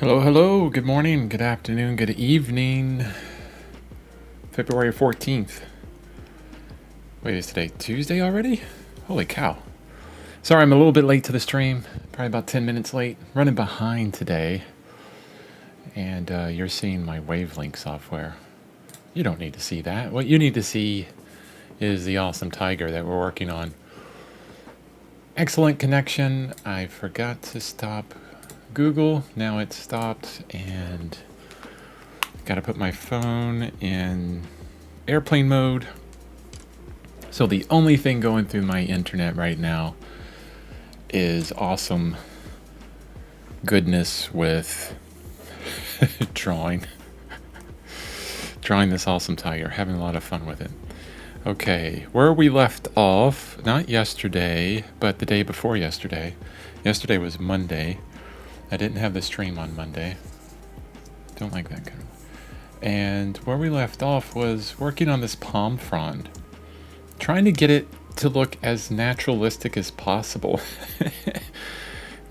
Hello, hello. Good morning, good afternoon, good evening. February 14th. Wait, is today Tuesday already? Holy cow. Sorry, I'm a little bit late to the stream. Probably about 10 minutes late. Running behind today. And you're seeing my Wavelink software. You don't need to see that. What you need to see is the awesome tiger that we're working on. Excellent connection. I forgot to stop Google. Now it's stopped, and got to put my phone in airplane mode. So the only thing going through my internet right now is awesome goodness with drawing this awesome tiger. Having a lot of fun with it. Okay, where we left off, not yesterday, but the day before yesterday. Yesterday was Monday. I didn't have the stream on Monday. Don't like that kind of. And where we left off was working on this palm frond. Trying to get it to look as naturalistic as possible.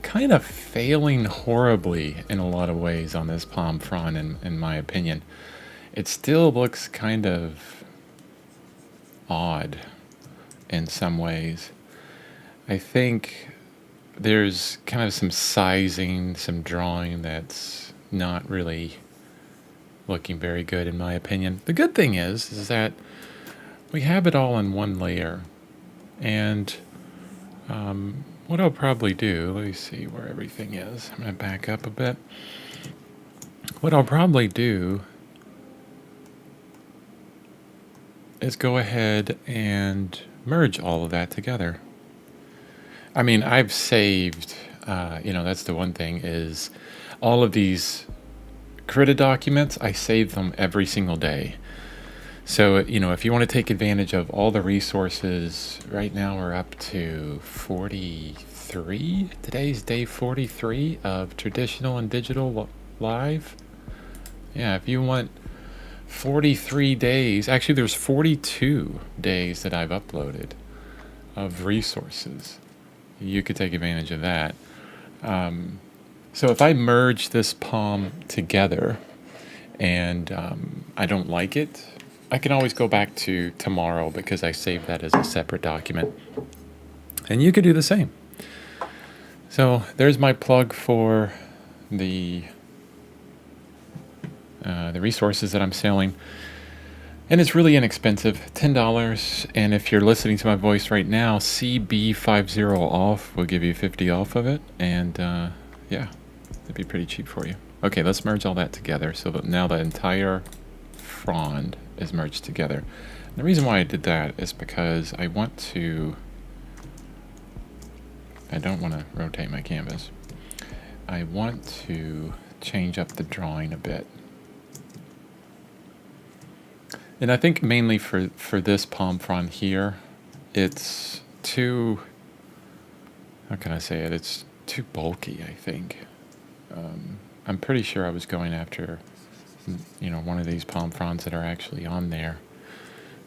Kind of failing horribly in a lot of ways on this palm frond, in my opinion. It still looks kind of odd in some ways. I think there's kind of some sizing, some drawing that's not really looking very good in my opinion. The good thing is that we have it all in one layer. And what I'll probably do, let me see where everything is. I'm going to back up a bit. What I'll probably do is go ahead and merge all of that together. I mean, I've saved, that's the one thing is all of these Krita documents, I save them every single day. So, if you want to take advantage of all the resources, right now we're up to 43. Today's day 43 of traditional and digital live. Yeah, if you want 43 days, actually there's 42 days that I've uploaded of resources. You could take advantage of that. So if I merge this palm together and I don't like it, I can always go back to tomorrow because I saved that as a separate document. And you could do the same. So there's my plug for the resources that I'm selling. And it's really inexpensive, $10. And if you're listening to my voice right now, CB50 off will give you 50 off of it. And yeah, it'd be pretty cheap for you. Okay, let's merge all that together so that now the entire frond is merged together. And the reason why I did that is because I don't want to rotate my canvas. I want to change up the drawing a bit. And I think mainly for this palm frond here, it's too, how can I say it? It's too bulky, I think. I'm pretty sure I was going after one of these palm fronds that are actually on there,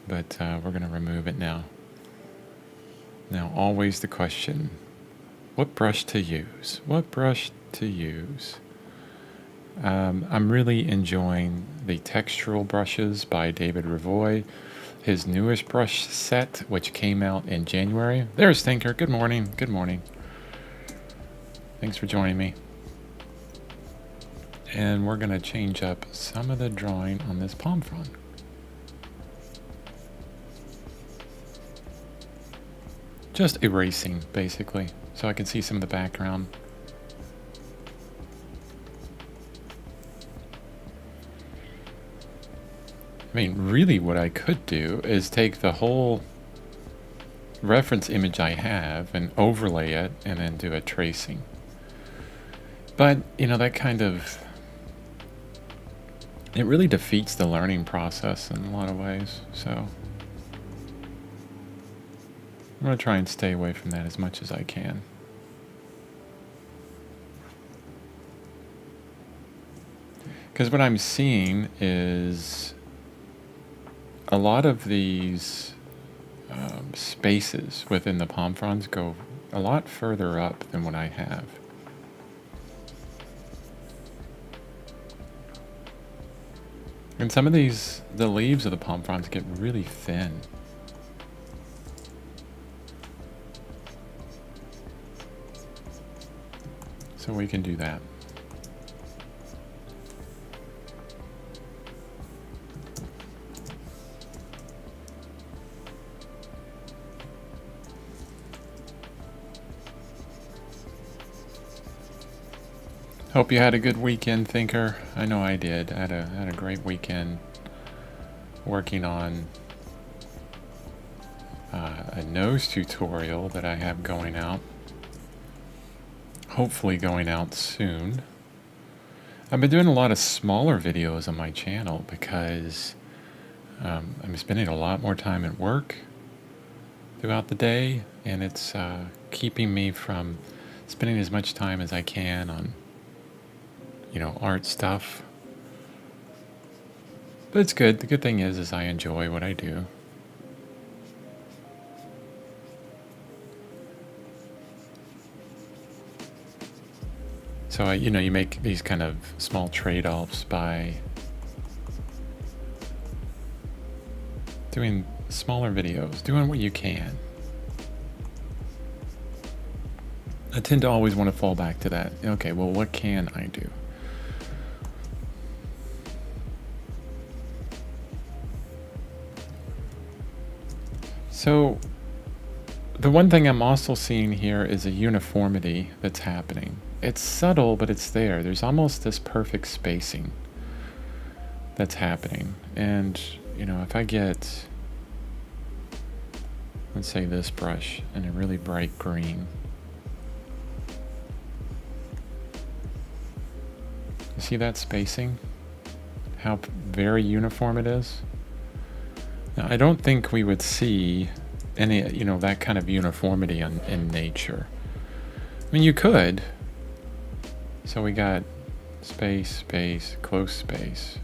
but we're going to remove it now. Now, always the question, what brush to use? What brush to use? I'm really enjoying the textural brushes by David Revoy, his newest brush set, which came out in January. There's Thinker. Good morning. Good morning. Thanks for joining me. And we're going to change up some of the drawing on this palm frond. Just erasing, basically, so I can see some of the background. I mean, really what I could do is take the whole reference image I have and overlay it and then do a tracing. But, that kind of, it really defeats the learning process in a lot of ways. So I'm going to try and stay away from that as much as I can. Because what I'm seeing is a lot of these spaces within the palm fronds go a lot further up than what I have. And some of these, the leaves of the palm fronds get really thin. So we can do that. Hope you had a good weekend, Thinker. I know I did. I had a great weekend working on a nose tutorial that I have going out. Hopefully going out soon. I've been doing a lot of smaller videos on my channel because I'm spending a lot more time at work throughout the day, and it's keeping me from spending as much time as I can on, you know, art stuff. But it's good. The good thing is I enjoy what I do. So you know, you make these kind of small trade-offs by doing smaller videos, doing what you can. I tend to always want to fall back to that. Okay, well, what can I do? So the one thing I'm also seeing here is a uniformity that's happening. It's subtle, but it's there. There's almost this perfect spacing that's happening. And, you know, if I get, let's say this brush in a really bright green, you see that spacing? How very uniform it is? Now, I don't think we would see any, you know, that kind of uniformity in nature. I mean, you could. So we got space, space, close space,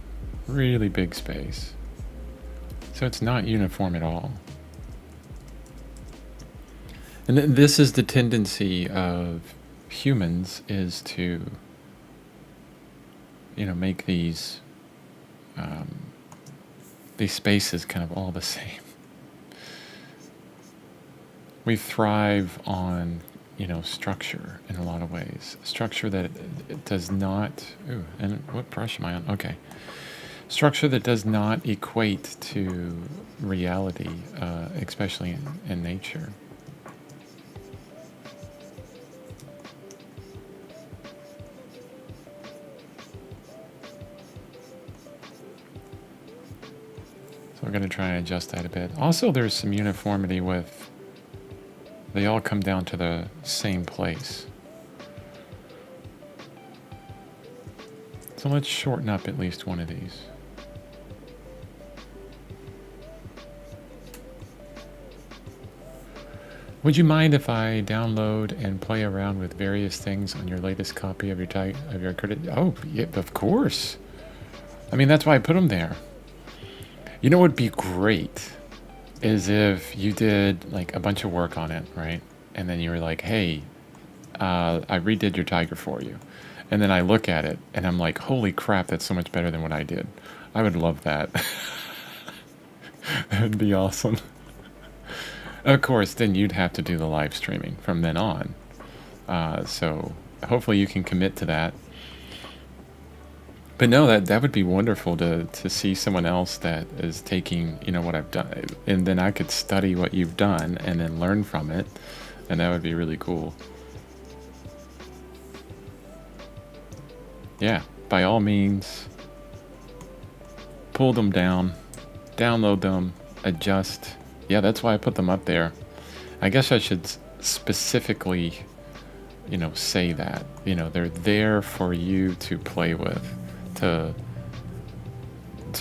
really big space. So it's not uniform at all. And this is the tendency of humans, is to, you know, make these spaces kind of all the same. We thrive on, you know, structure in a lot of ways. Structure that it does not, ooh, and what brush am I on? Okay. Structure that does not equate to reality, especially in nature. So we're going to try and adjust that a bit. Also, there's some uniformity with, they all come down to the same place. So let's shorten up at least one of these. Would you mind if I download and play around with various things on your latest copy of your Krita? Oh, yeah, of course. I mean, that's why I put them there. You know what would be great is if you did like a bunch of work on it, right? And then you were like, hey, I redid your tiger for you. And then I look at it and I'm like, holy crap, that's so much better than what I did. I would love that. That'd be awesome. Of course, then you'd have to do the live streaming from then on. So hopefully you can commit to that. But no, that would be wonderful to see someone else that is taking, you know, what I've done, and then I could study what you've done and then learn from it, and that would be really cool. Yeah, by all means, pull them down, download them, adjust. Yeah, that's why I put them up there. I guess I should specifically, you know, say that. You know, they're there for you to play with. To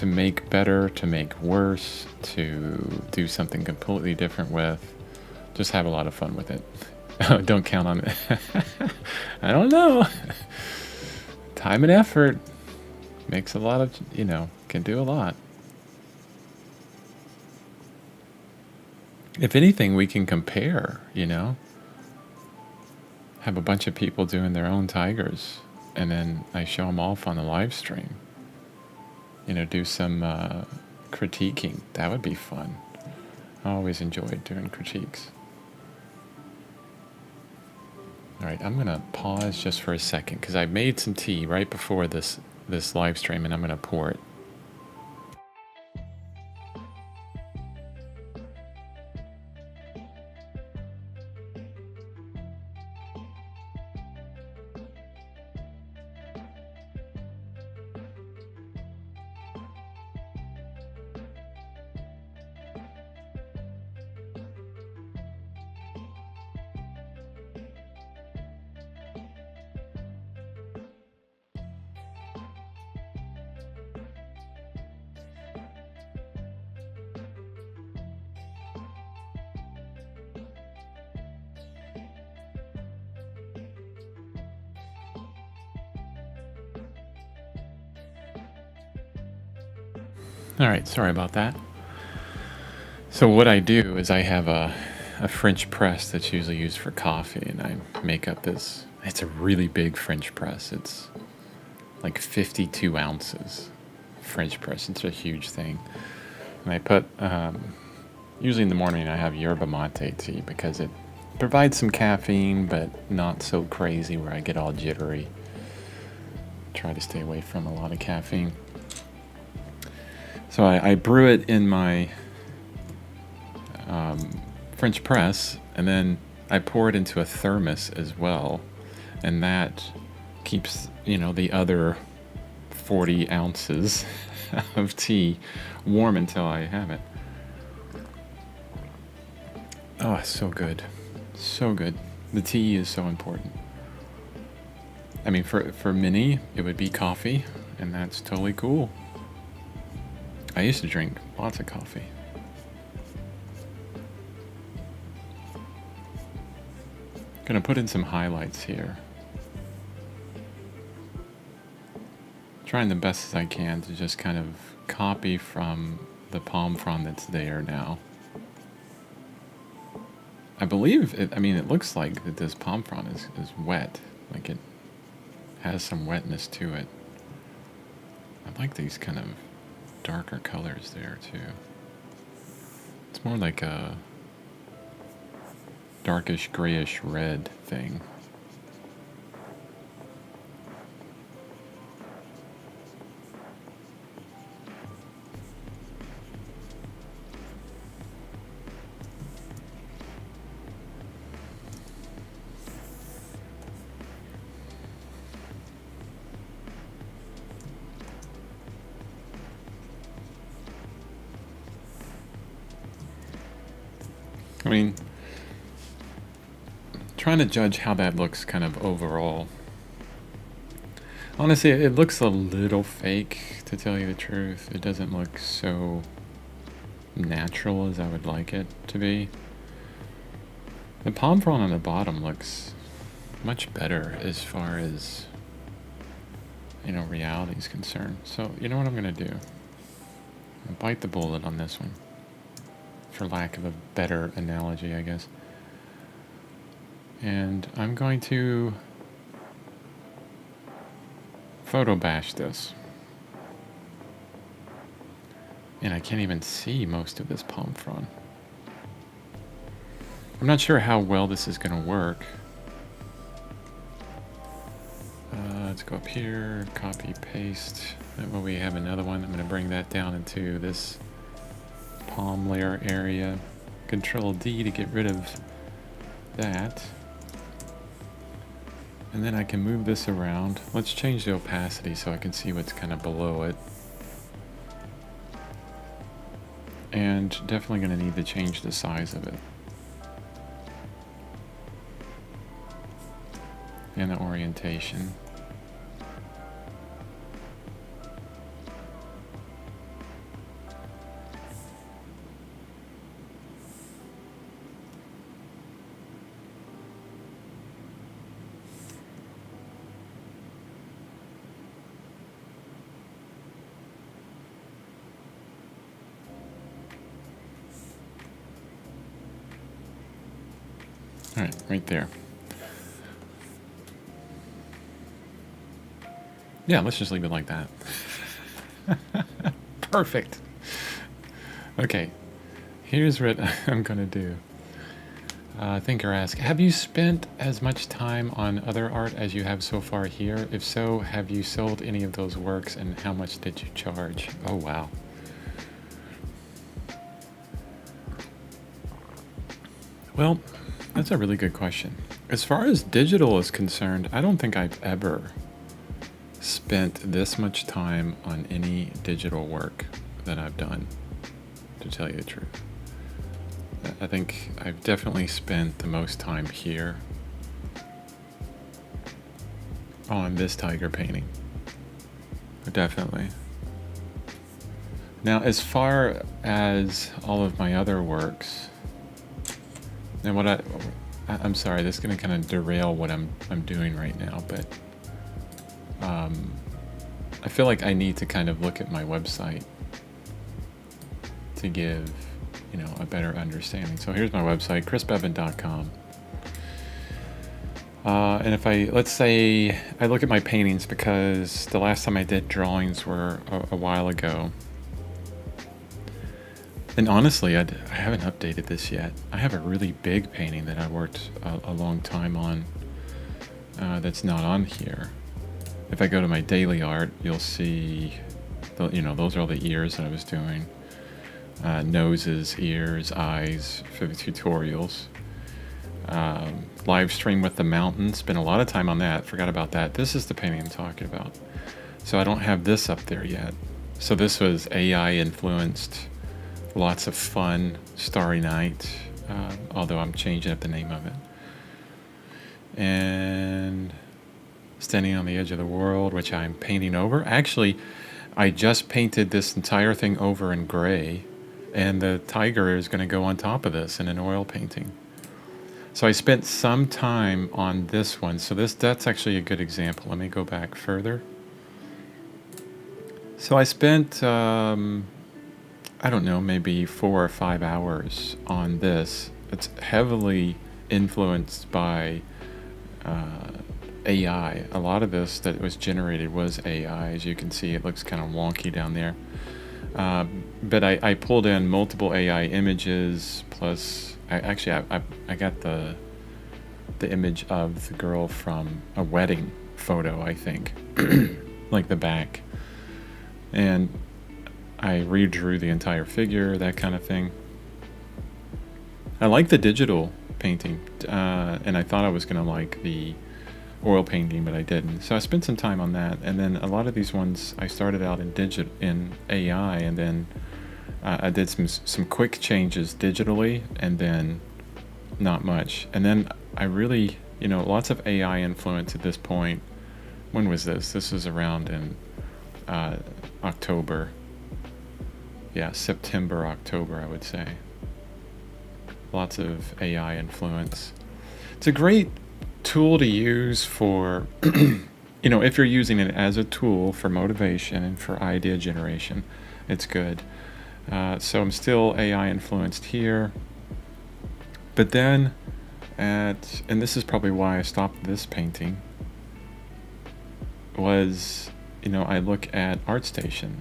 make better, to make worse, to do something completely different with. Just have a lot of fun with it. Don't count on it. I don't know. Time and effort makes a lot of, you know, can do a lot. If anything, we can compare, you know. Have a bunch of people doing their own tigers, and then I show them off on the live stream. do some critiquing. That would be fun. I always enjoyed doing critiques. All right, I'm gonna pause just for a second because I made some tea right before this live stream, and I'm gonna pour it. All right, sorry about that. So what I do is I have a French press that's usually used for coffee, and I make up this. It's a really big French press. It's like 52 ounces French press. It's a huge thing. And I put, usually in the morning I have yerba mate tea because it provides some caffeine, but not so crazy where I get all jittery. Try to stay away from a lot of caffeine. So I brew it in my French press, and then I pour it into a thermos as well, and that keeps the other 40 ounces of tea warm until I have it. Oh, it's so good. So good. The tea is so important. I mean, for Minnie, it would be coffee, and that's totally cool. I used to drink lots of coffee. Gonna put in some highlights here. Trying the best as I can to just kind of copy from the palm frond that's there now. I believe it, it looks like that this palm frond is wet. Like it has some wetness to it. I like these kind of darker colors there too. It's more like a darkish grayish red thing. I mean, trying to judge how that looks kind of overall. Honestly, it looks a little fake, to tell you the truth. It doesn't look so natural as I would like it to be. The palm frond on the bottom looks much better as far as, reality is concerned. So, you know what I'm going to do? I'll bite the bullet on this one, for lack of a better analogy, I guess. And I'm going to photo bash this. And I can't even see most of this palm frond. I'm not sure how well this is going to work. Let's go up here, copy, paste. That way we have another one. I'm going to bring that down into this palm layer area. Control D to get rid of that. And then I can move this around. Let's change the opacity so I can see what's kind of below it. And definitely going to need to change the size of it. And the orientation. All right, right there. Yeah, let's just leave it like that. Perfect. Okay, here's what I'm gonna do. Thinker asks, have you spent as much time on other art as you have so far here? If so, have you sold any of those works and how much did you charge? Oh, wow. Well, that's a really good question. As far as digital is concerned, I don't think I've ever spent this much time on any digital work that I've done, to tell you the truth. I think I've definitely spent the most time here on this tiger painting. Definitely. Now, as far as all of my other works, and what I'm sorry, this is going to kind of derail what I'm doing right now, but I feel like I need to kind of look at my website to give, a better understanding. So here's my website, chrisbeaven.com. And if let's say I look at my paintings, because the last time I did drawings were a while ago. And honestly, I haven't updated this yet. I have a really big painting that I worked a long time on that's not on here. If I go to my daily art, you'll see, those are all the ears that I was doing. Noses, ears, eyes for the tutorials. Live stream with the mountain. Spent a lot of time on that. Forgot about that. This is the painting I'm talking about. So I don't have this up there yet. So this was AI influenced. Lots of fun. Starry Night. Although I'm changing up the name of it. And Standing on the Edge of the World, which I'm painting over. Actually, I just painted this entire thing over in gray. And the tiger is going to go on top of this in an oil painting. So I spent some time on this one. So that's actually a good example. Let me go back further. So I spent, I don't know, maybe 4 or 5 hours on this. It's heavily influenced by AI. A lot of this that was generated was AI. As you can see, it looks kind of wonky down there. But I pulled in multiple AI images, plus I got the image of the girl from a wedding photo, I think, like the back, and I redrew the entire figure, that kind of thing. I like the digital painting, and I thought I was gonna like the oil painting, but I didn't. So I spent some time on that, and then a lot of these ones I started out in AI, and then I did some quick changes digitally, and then not much. And then I really, lots of AI influence at this point. When was this? This was around in October. Yeah, September, October, I would say. Lots of AI influence. It's a great tool to use for, if you're using it as a tool for motivation and for idea generation, it's good. So I'm still AI influenced here. But then and this is probably why I stopped this painting, was, I look at ArtStation,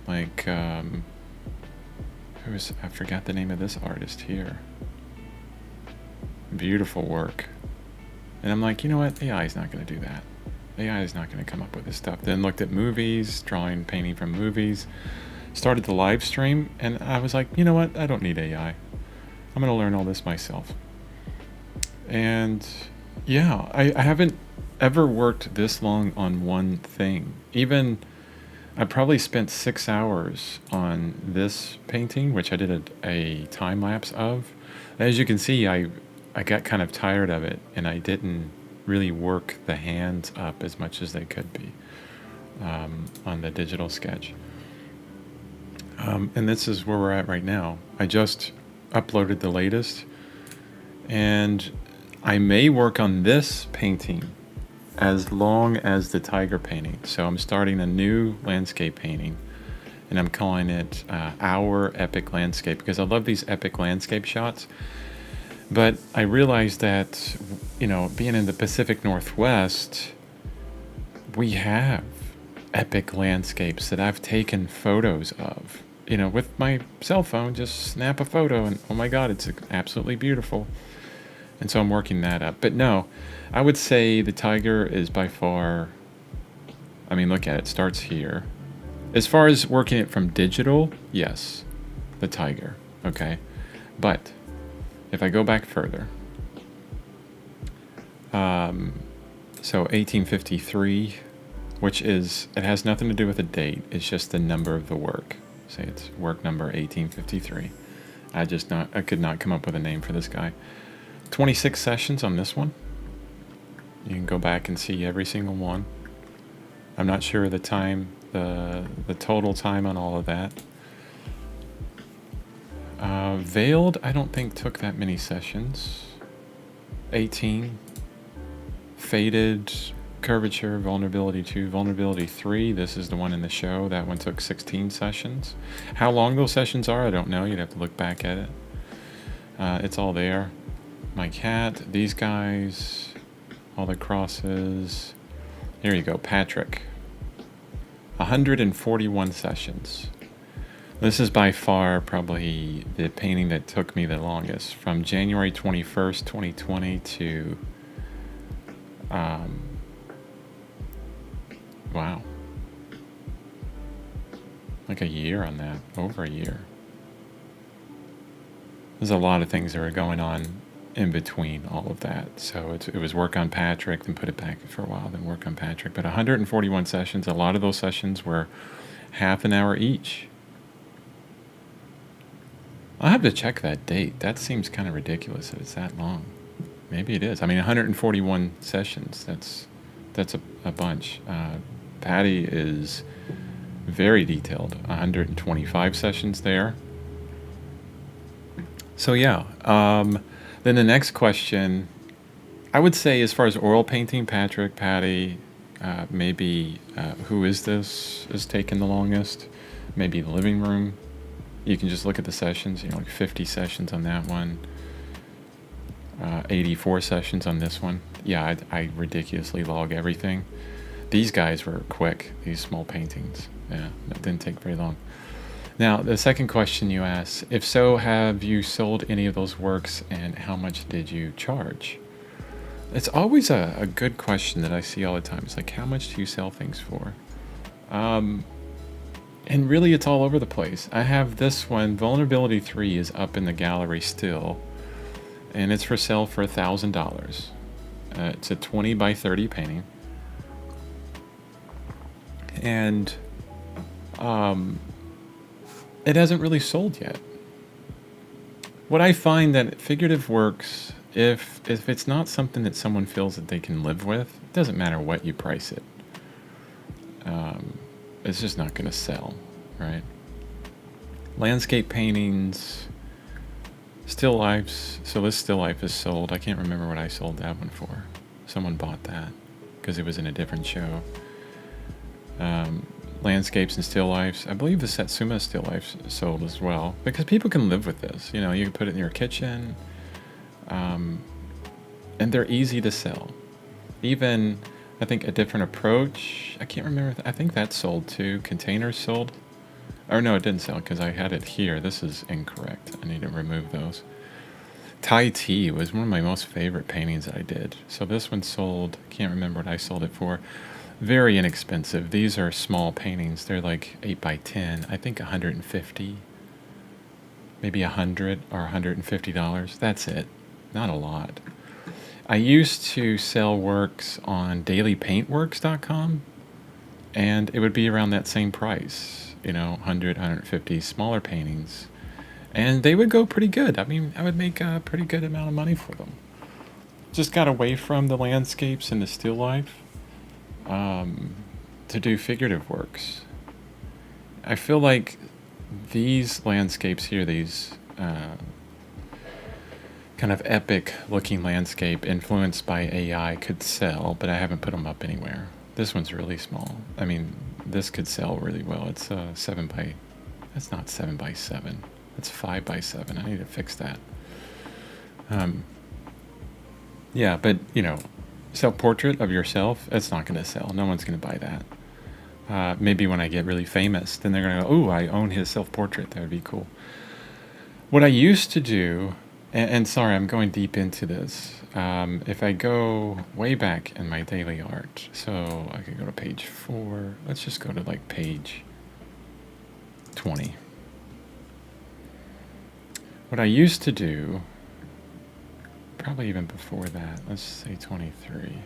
like, I forgot the name of this artist here. Beautiful work. And I'm like, you know what? AI is not going to do that. AI is not going to come up with this stuff. Then looked at movies, drawing, painting from movies, started the live stream, and I was like, you know what? I don't need AI. I'm going to learn all this myself. And yeah, I haven't ever worked this long on one thing. Even, I probably spent 6 hours on this painting, which I did a time lapse of. As you can see, I got kind of tired of it, and I didn't really work the hands up as much as they could be on the digital sketch. And this is where we're at right now. I just uploaded the latest, and I may work on this painting as long as the tiger painting. So I'm starting a new landscape painting, and I'm calling it Our Epic Landscape, because I love these epic landscape shots. But I realized that, being in the Pacific Northwest, we have epic landscapes that I've taken photos of. with my cell phone, just snap a photo and oh my God, it's absolutely beautiful. And so I'm working that up. But no, I would say the Tiger is by far, I mean, look at it, starts here. As far as working it from digital, yes, the Tiger, okay? But if I go back further, so 1853, which is, it has nothing to do with a date, it's just the number of the work. Say it's work number 1853. I could not come up with a name for this guy. 26 sessions on this one. You can go back and see every single one. I'm not sure the time, the total time on all of that. Veiled, I don't think took that many sessions. 18. Faded, Curvature, Vulnerability 2, Vulnerability 3. This is the one in the show. That one took 16 sessions. How long those sessions are, I don't know. You'd have to look back at it. It's all there. My cat, these guys, all the crosses. Here you go, Patrick. 141 sessions. This is by far probably the painting that took me the longest. From January 21st, 2020 to... wow. Like a year on that. Over a year. There's a lot of things that are going on in between all of that. So it was work on Patrick, then put it back for a while, then work on Patrick. But 141 sessions, a lot of those sessions were half an hour each. I'll have to check that date. That seems kind of ridiculous that it's that long. Maybe it is. I mean, 141 sessions, that's a bunch. Patty is very detailed, 125 sessions there. So yeah, then the next question, I would say as far as oil painting, Patrick, Patty, maybe Who Is This is taking the longest, maybe the living room. You can just look at the sessions, like 50 sessions on that one, 84 sessions on this one. Yeah, I ridiculously log everything. These guys were quick, these small paintings. Yeah, that didn't take very long. Now, the second question you asked, if so, have you sold any of those works and how much did you charge? It's always a good question that I see all the time. It's like, how much do you sell things for? And really, it's all over the place. I have this one, Vulnerability 3 is up in the gallery still, and it's for sale for $1,000. It's a 20 by 30 painting. And it hasn't really sold yet. What I find that figurative works, if it's not something that someone feels that they can live with, it doesn't matter what you price it. It's just not going to sell, right? Landscape paintings, still lifes. So this still life is sold. I can't remember what I sold that one for. Someone bought that because it was in a different show. Landscapes and still lifes. I believe the Satsuma still lifes sold as well because people can live with this. You can put it in your kitchen, and they're easy to sell. Even I think A Different Approach. I can't remember. I think that sold too. Containers sold. Or no, it didn't sell because I had it here. This is incorrect. I need to remove those. Thai Tea was one of my most favorite paintings that I did. So this one sold. I can't remember what I sold it for. Very inexpensive. These are small paintings. They're like 8 by 10. I think 150. Maybe 100 or $150. That's it. Not a lot. I used to sell works on dailypaintworks.com, and it would be around that same price, 100, 150, smaller paintings, and they would go pretty good. I mean, I would make a pretty good amount of money for them. Just got away from the landscapes and the still life to do figurative works. I feel like these landscapes here, these kind of epic looking landscape influenced by AI could sell, but I haven't put them up anywhere. This one's really small. I mean, this could sell really well. It's that's not 7 by 7. That's 5 by 7. I need to fix that. Yeah, but self-portrait of yourself, it's not going to sell. No one's going to buy that. Maybe when I get really famous, then they're going to go, "Ooh, I own his self-portrait. That would be cool." What I used to do, and sorry, I'm going deep into this. If I go way back in my daily art, so I could go to page 4. Let's just go to like page 20. What I used to do, probably even before that, let's say 23.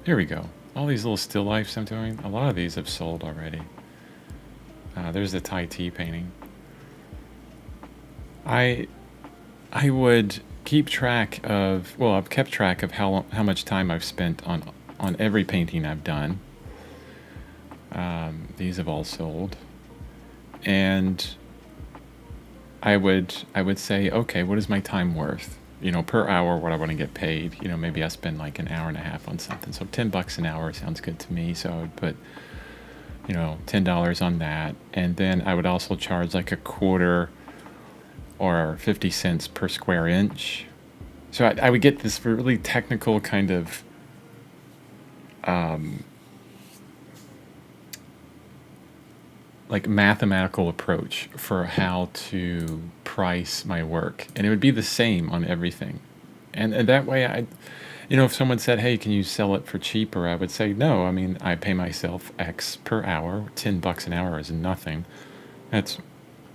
Here we go. All these little still lifes I'm doing, a lot of these have sold already. There's the Thai tea painting. I would keep track of, well, I've kept track of how much time I've spent on every painting I've done. These have all sold. And I would say, okay, what is my time worth? Per hour, what I want to get paid. Maybe I spend like an hour and a half on something. So $10 an hour sounds good to me. So I would put, $10 on that. And then I would also charge like a quarter or 50 cents per square inch. So I would get this really technical kind of like mathematical approach for how to price my work. And it would be the same on everything. And that way if someone said, "Hey, can you sell it for cheaper?" I would say, no, I pay myself X per hour. $10 an hour is nothing. That's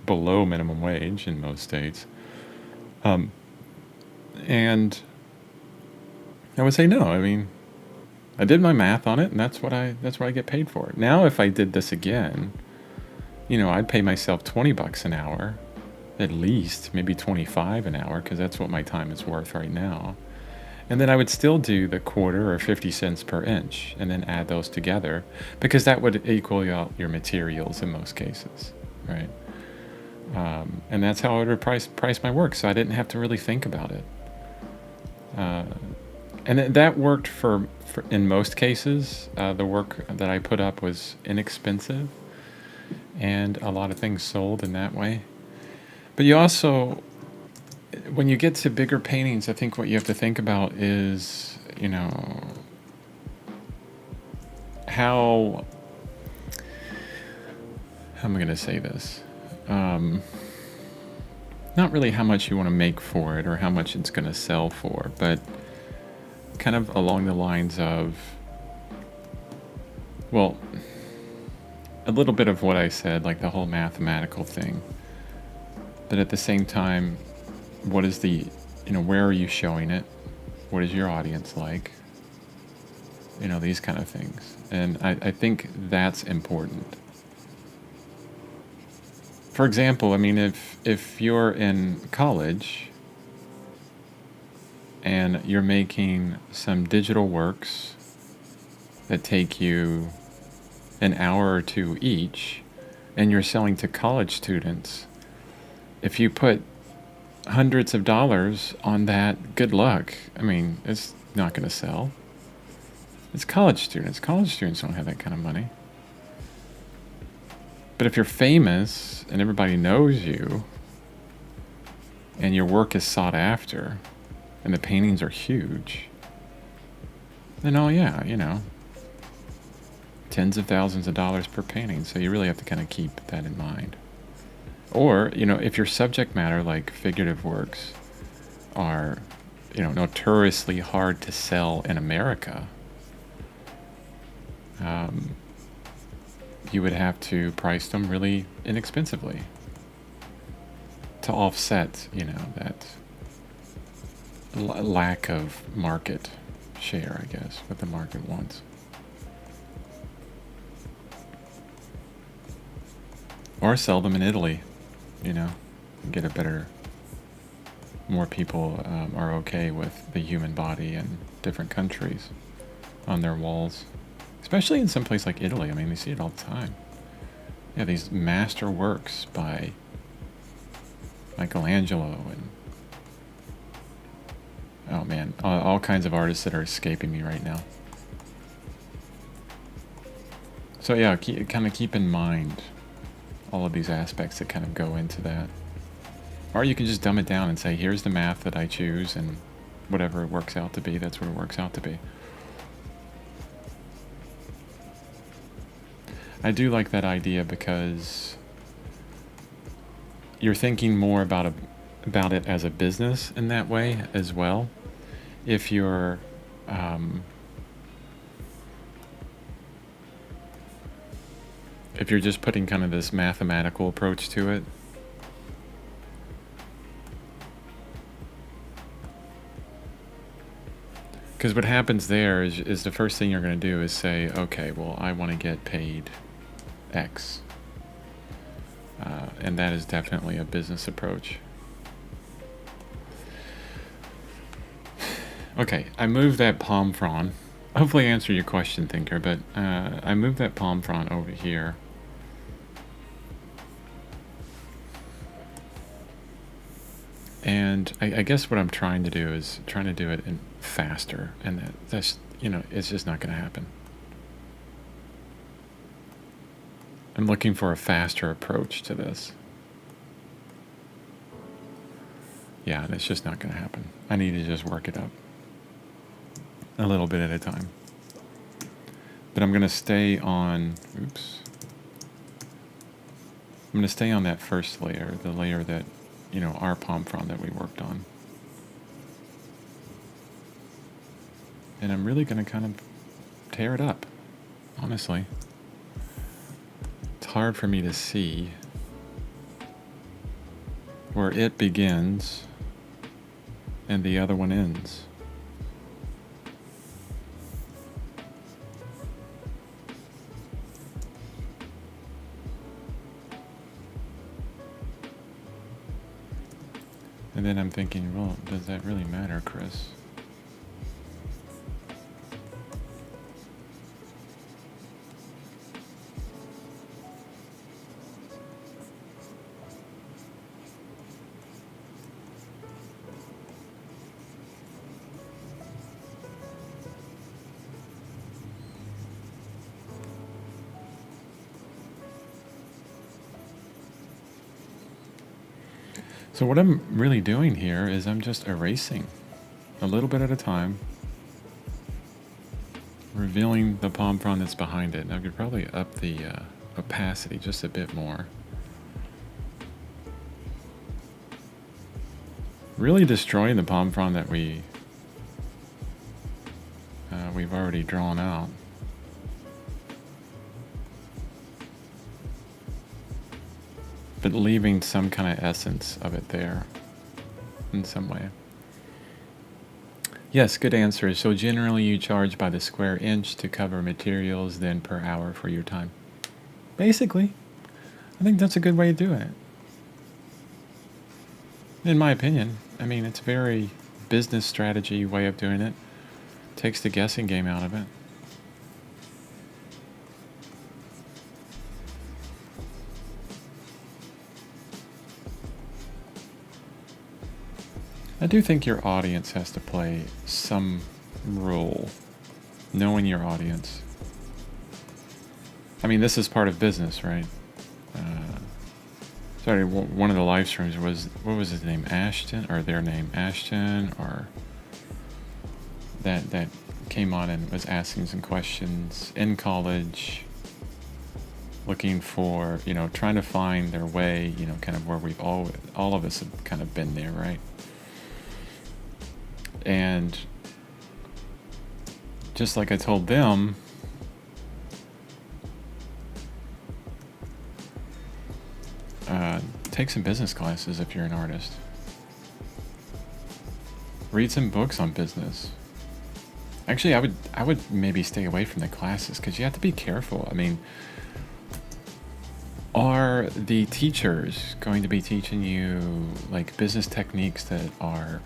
below minimum wage in most states. And I would say no. I did my math on it, and that's what I get paid for. Now, if I did this again, I'd pay myself $20 an hour, at least, maybe 25 an hour, because that's what my time is worth right now. And then I would still do the quarter or 50 cents per inch, and then add those together, because that would equal out your materials in most cases, right? And that's how I would price my work, so I didn't have to really think about it. And that worked for in most cases. The work that I put up was inexpensive, and a lot of things sold in that way. But you also, when you get to bigger paintings, I think what you have to think about is, how am I going to say this? Not really how much you want to make for it or how much it's going to sell for, but kind of along the lines of, well, a little bit of what I said, like the whole mathematical thing. But at the same time, what is the, where are you showing it? What is your audience like? These kind of things. And I think that's important. For example, if you're in college and you're making some digital works that take you an hour or two each, and you're selling to college students, if you put hundreds of dollars on that, good luck. It's not going to sell. It's college students. College students don't have that kind of money. But if you're famous and everybody knows you and your work is sought after and the paintings are huge, then tens of thousands of dollars per painting. So you really have to kind of keep that in mind. Or, if your subject matter, like figurative works, are, notoriously hard to sell in America, you would have to price them really inexpensively to offset, that lack of market share, I guess, what the market wants. Or sell them in Italy, get a better, more people are okay with the human body in different countries on their walls. Especially in some place like Italy. You see it all the time. Yeah, these master works by Michelangelo and, oh man, all kinds of artists that are escaping me right now. So yeah, kind of keep in mind all of these aspects that kind of go into that. Or you can just dumb it down and say, here's the math that I choose, and whatever it works out to be, that's what it works out to be. I do like that idea because you're thinking more about it as a business in that way as well. If you're if you're just putting kind of this mathematical approach to it, because what happens there is the first thing you're going to do is say, okay, well, I want to get paid X. And that is definitely a business approach. Okay, I moved that palm frond. Hopefully I answered your question, thinker, but I moved that palm frond over here. And I guess what I'm trying to do is trying to do it in faster, and that's, it's just not going to happen. I'm looking for a faster approach to this. Yeah, and it's just not going to happen. I need to just work it up a little bit at a time. But I'm going to stay on, I'm going to stay on that first layer, the layer that, our palm frond that we worked on. And I'm really going to kind of tear it up, honestly. It's hard for me to see where it begins and the other one ends. And then I'm thinking, well, does that really matter, Chris? So what I'm really doing here is I'm just erasing a little bit at a time, revealing the palm frond that's behind it. Now I could probably up the opacity just a bit more. Really destroying the palm frond that we've already drawn out. But leaving some kind of essence of it there in some way. Yes, good answer. So generally you charge by the square inch to cover materials, then per hour for your time. Basically, I think that's a good way of doing it. In my opinion. I mean, it's a very business strategy way of doing it. Takes the guessing game out of it. I do think your audience has to play some role, knowing your audience. I mean, this is part of business, right? Sorry, one of the live streams was, what was his name, Ashton, or their name, Ashton, or that came on and was asking some questions in college, looking for, trying to find their way, kind of where we've all of us have kind of been there, right? And just like I told them, take some business classes if you're an artist. Read some books on business. Actually, I would maybe stay away from the classes because you have to be careful. I mean, are the teachers going to be teaching you like business techniques that are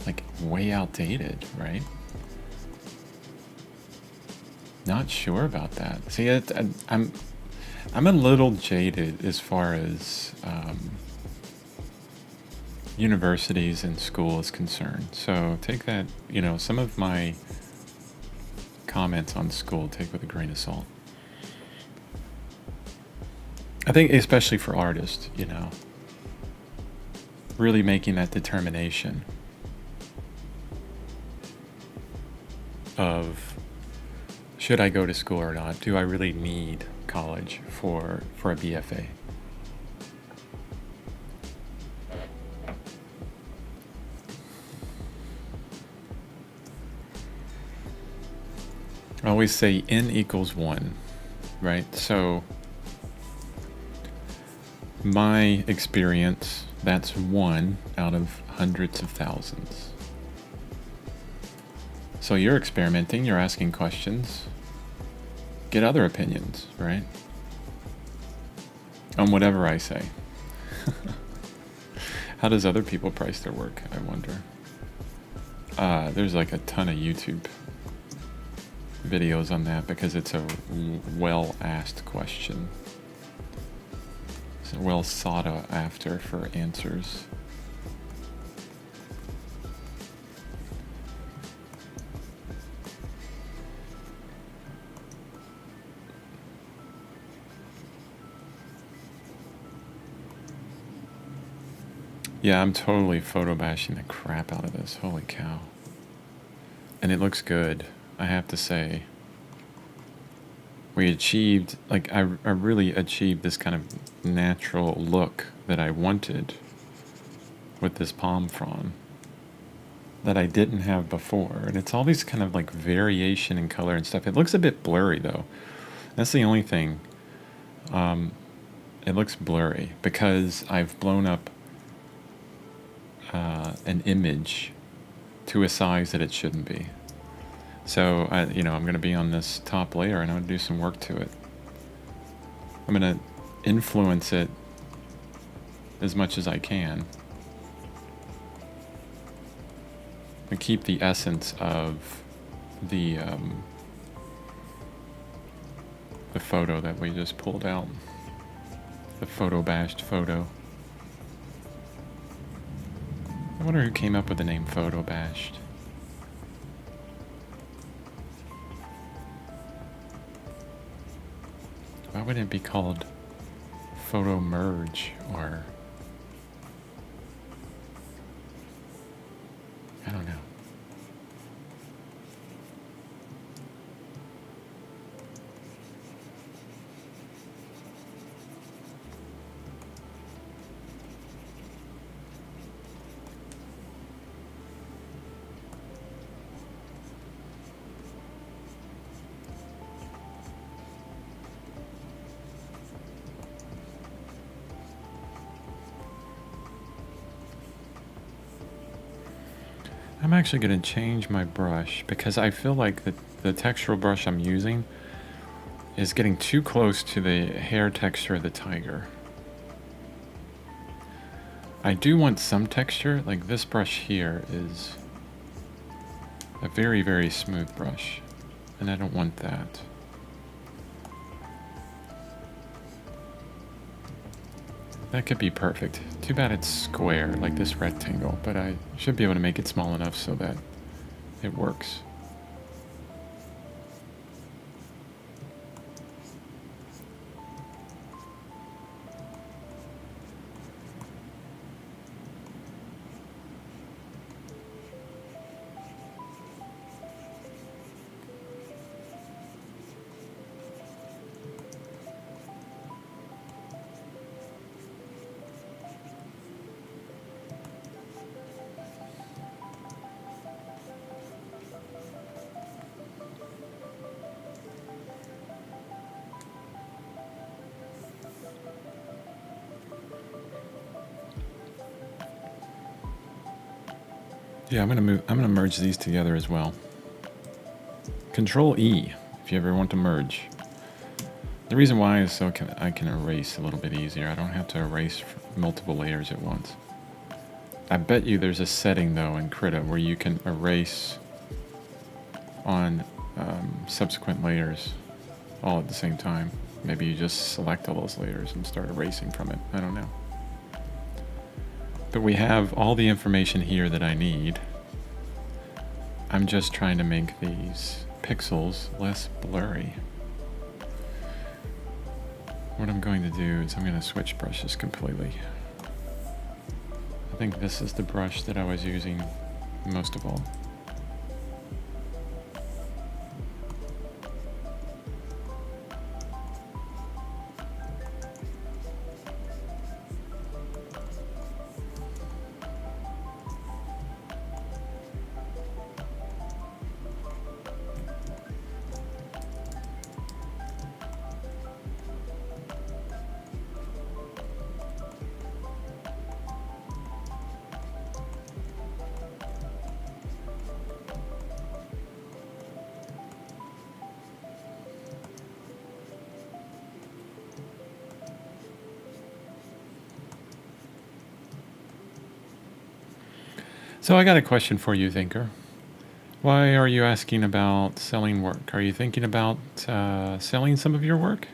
like way outdated, right? Not sure about that. See, I'm a little jaded as far as universities and school is concerned. So take that, some of my comments on school, take with a grain of salt. I think especially for artists, really making that determination of, should I go to school or not? Do I really need college for a BFA. I always say n equals 1, right? So my experience, that's 1 out of hundreds of thousands. So you're experimenting, you're asking questions, get other opinions, right? On whatever I say. How does other people price their work, I wonder? There's like a ton of YouTube videos on that because it's a well-asked question. It's well sought after for answers. Yeah, I'm totally photo bashing the crap out of this. Holy cow. And it looks good, I have to say. We achieved, like, I really achieved this kind of natural look that I wanted with this palm frond that I didn't have before. And it's all these kind of like variation in color and stuff. It looks a bit blurry though. That's the only thing. It looks blurry because I've blown up an image to a size that it shouldn't be. So I'm going to be on this top layer and I'm going to do some work to it. I'm going to influence it as much as I can and keep the essence of the photo that we just pulled out, the photo bashed photo. I wonder who came up with the name photo bashed. Why wouldn't it be called photo merge or I don't know. I'm actually going to change my brush because I feel like the textural brush I'm using is getting too close to the hair texture of the tiger. I do want some texture, like this brush here is a very, very smooth brush, and I don't want that. That could be perfect. Too bad it's square, like this rectangle, but I should be able to make it small enough so that it works. Yeah, I'm gonna merge these together as well. Control E if you ever want to merge. The reason why is so I can erase a little bit easier. I don't have to erase multiple layers at once. I bet you there's a setting though in Krita where you can erase on subsequent layers all at the same time. Maybe you just select all those layers and start erasing from it. I don't know. But we have all the information here that I need. I'm just trying to make these pixels less blurry. What I'm going to do is I'm going to switch brushes completely. I think this is the brush that I was using most of all. So I got a question for you, thinker. Why are you asking about selling work? Are you thinking about selling some of your work?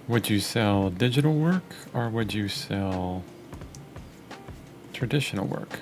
Would you sell digital work or would you sell traditional work?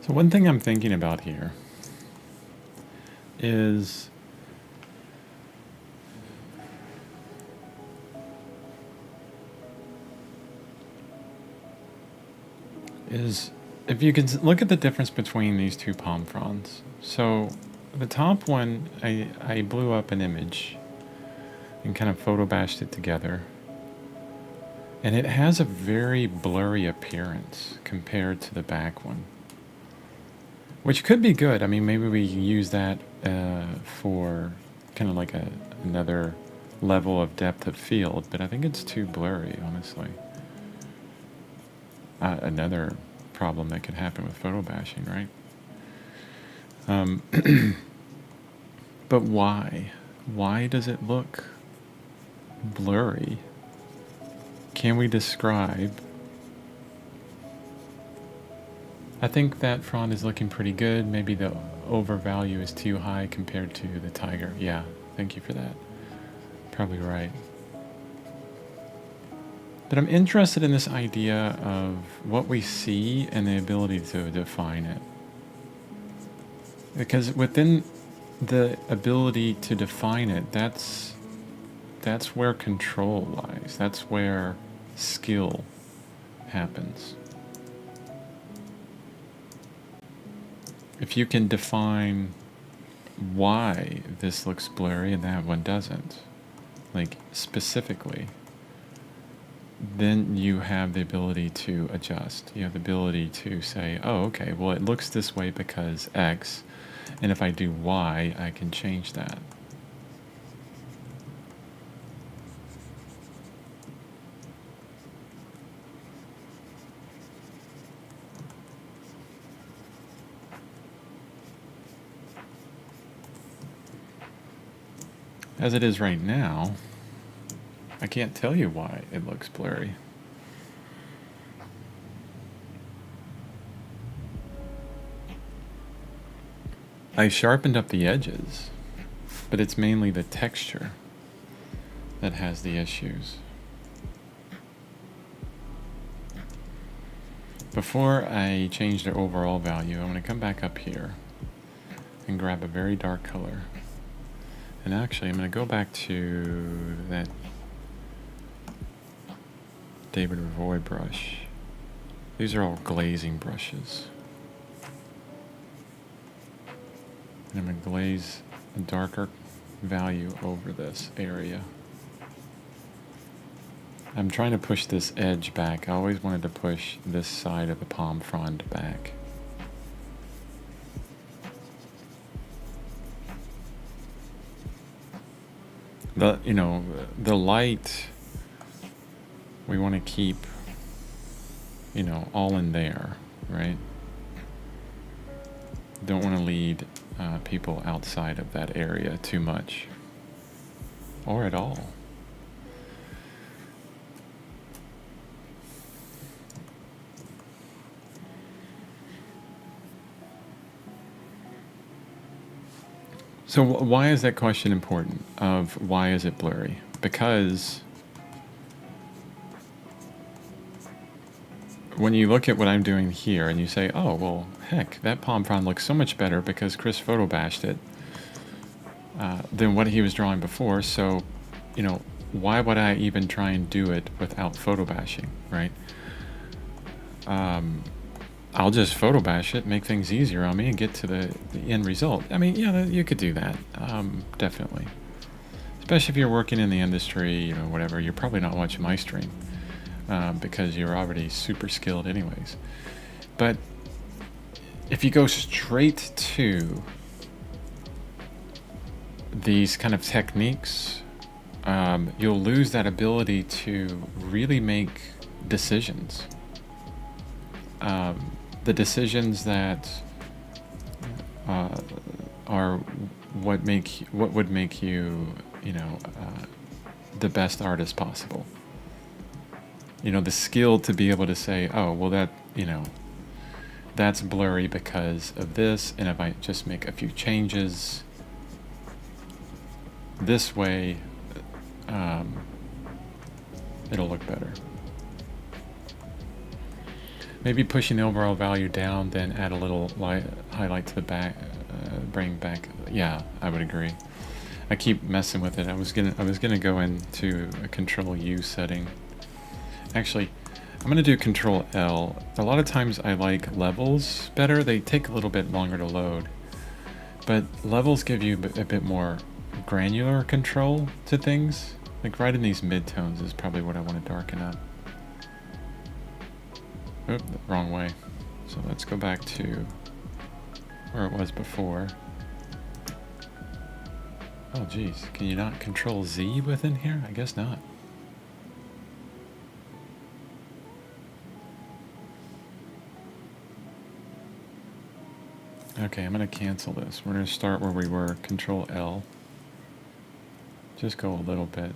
So one thing I'm thinking about here is if you can look at the difference between these two palm fronds. So the top one, I blew up an image and kind of photo bashed it together. And it has a very blurry appearance compared to the back one, which could be good. I mean, maybe we can use that for kind of like another level of depth of field, but I think it's too blurry, honestly. Another problem that could happen with photo bashing, right? But why? Why does it look blurry? Can we describe? I think that frond is looking pretty good. Maybe the overvalue is too high compared to the tiger. Yeah, thank you for that. Probably right. But I'm interested in this idea of what we see and the ability to define it. Because within the ability to define it, that's where control lies. That's where skill happens. If you can define why this looks blurry and that one doesn't, like specifically, then you have the ability to adjust. You have the ability to say, oh, okay, well, it looks this way because X, and if I do Y, I can change that. As it is right now, I can't tell you why it looks blurry. I sharpened up the edges, but it's mainly the texture that has the issues. Before I change the overall value, I'm going to come back up here and grab a very dark color. And actually, I'm going to go back to that David Roy brush. These are all glazing brushes. And I'm going to glaze a darker value over this area. I'm trying to push this edge back. I always wanted to push this side of the palm frond back. The light, we want to keep, all in there, right? Don't want to lead people outside of that area too much, or at all. So why is that question important of why is it blurry? Because when you look at what I'm doing here and you say, oh, well, heck, that palm frond looks so much better because Chris photo bashed it than what he was drawing before. So, why would I even try and do it without photo bashing, right? I'll just photo bash it, make things easier on me, and get to the end result. I mean, yeah, you could do that, definitely. Especially if you're working in the industry, whatever. You're probably not watching my stream because you're already super skilled anyways. But if you go straight to these kind of techniques, you'll lose that ability to really make decisions. The decisions that are what would make you, the best artist possible. The skill to be able to say, oh, well, that's blurry because of this, and if I just make a few changes this way, it'll look better. Maybe pushing the overall value down, then add a little highlight to the back, bring back. Yeah, I would agree. I keep messing with it. I was gonna go into a Control U setting. Actually, I'm gonna do Control L. A lot of times I like levels better. They take a little bit longer to load, but levels give you a bit more granular control to things. Like right in these midtones is probably what I want to darken up. Oop, wrong way. So let's go back to where it was before. Oh geez, can you not Control Z within here? I guess not. Okay, I'm gonna cancel this. We're gonna start where we were, Control L. Just go a little bit.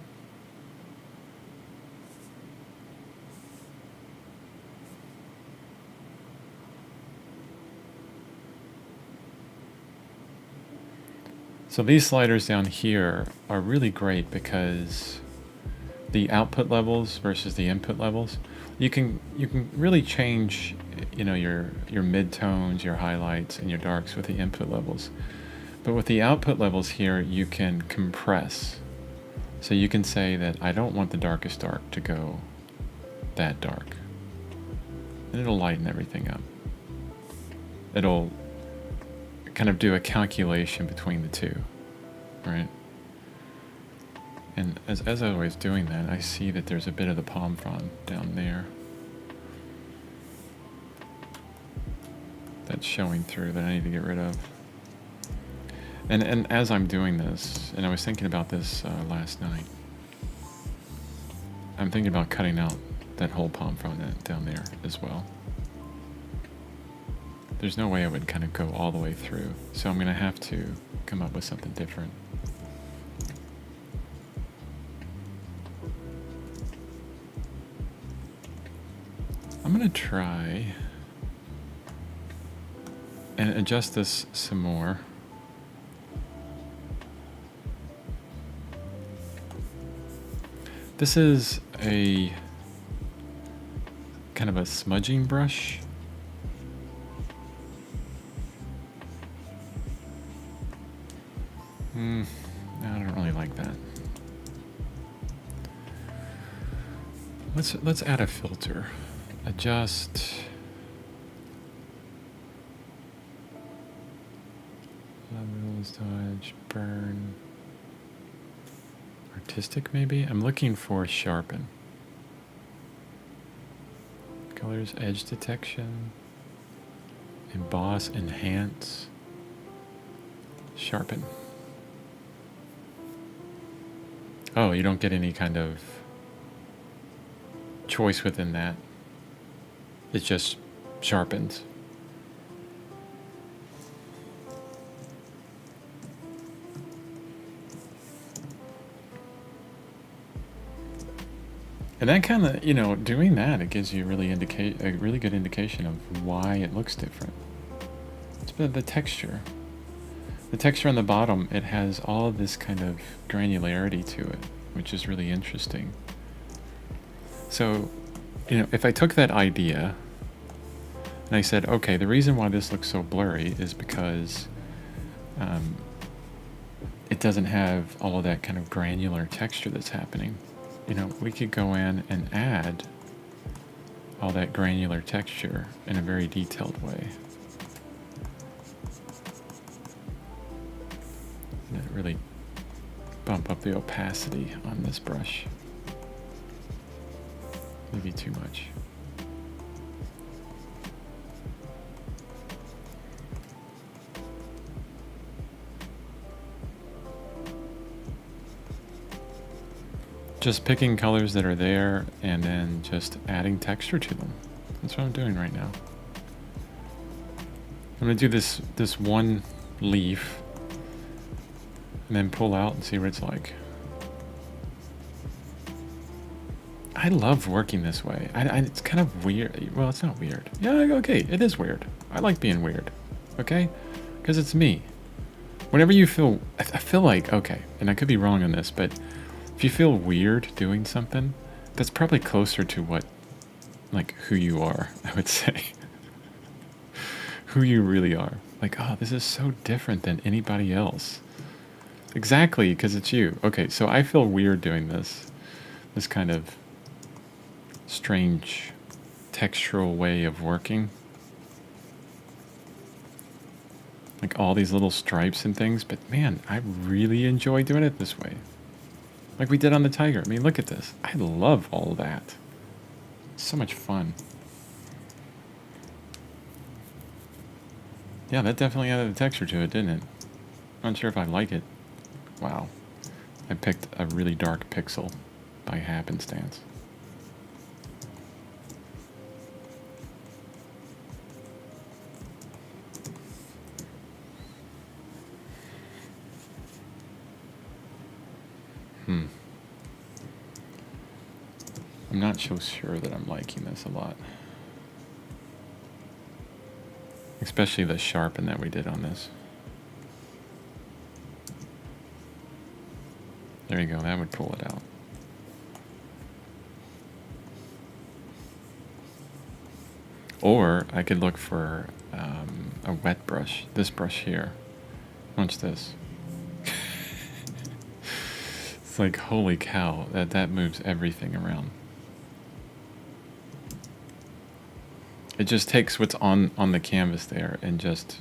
So these sliders down here are really great because the output levels versus the input levels, you can really change, your midtones, your highlights, and your darks with the input levels. But with the output levels here, you can compress. So you can say that I don't want the darkest dark to go that dark. And it'll lighten everything up. It'll kind of do a calculation between the two, right? And as I was doing that, I see that there's a bit of the palm frond down there that's showing through that I need to get rid of. And as I'm doing this, and I was thinking about this last night, I'm thinking about cutting out that whole palm frond down there as well. There's no way I would kind of go all the way through, so I'm going to have to come up with something different. I'm going to try and adjust this some more. This is a kind of a smudging brush. I don't really like that. Let's add a filter. Adjust. Levels, dodge, burn. Artistic, maybe? I'm looking for sharpen. Colors, edge detection. Emboss, enhance. Sharpen. Oh, you don't get any kind of choice within that. It just sharpens. And that kind of, doing that, it gives you a really good indication of why it looks different. It's the texture. The texture on the bottom, it has all of this kind of granularity to it, which is really interesting. So, if I took that idea and I said, okay, the reason why this looks so blurry is because it doesn't have all of that kind of granular texture that's happening. We could go in and add all that granular texture in a very detailed way. And really bump up the opacity on this brush. Maybe too much. Just picking colors that are there and then just adding texture to them. That's what I'm doing right now. I'm going to do this one leaf and then pull out and see what it's like. I love working this way. It's kind of weird. Well, it's not weird. Yeah, okay, it is weird. I like being weird, okay? Because it's me. Whenever you feel, I feel like, okay, and I could be wrong on this, but if you feel weird doing something, that's probably closer to who you are, I would say. Who you really are. Like, oh, this is so different than anybody else. Exactly, because it's you. Okay, so I feel weird doing this kind of strange textural way of working. Like all these little stripes and things, but man, I really enjoy doing it this way. Like we did on the tiger. I mean, look at this. I love all that. It's so much fun. Yeah, that definitely added a texture to it, didn't it? Not sure if I like it. Wow. I picked a really dark pixel by happenstance. I'm not so sure that I'm liking this a lot. Especially the sharpen that we did on this. There you go, that would pull it out. Or I could look for a wet brush, this brush here. Watch this. It's like, holy cow, that moves everything around. It just takes what's on the canvas there and just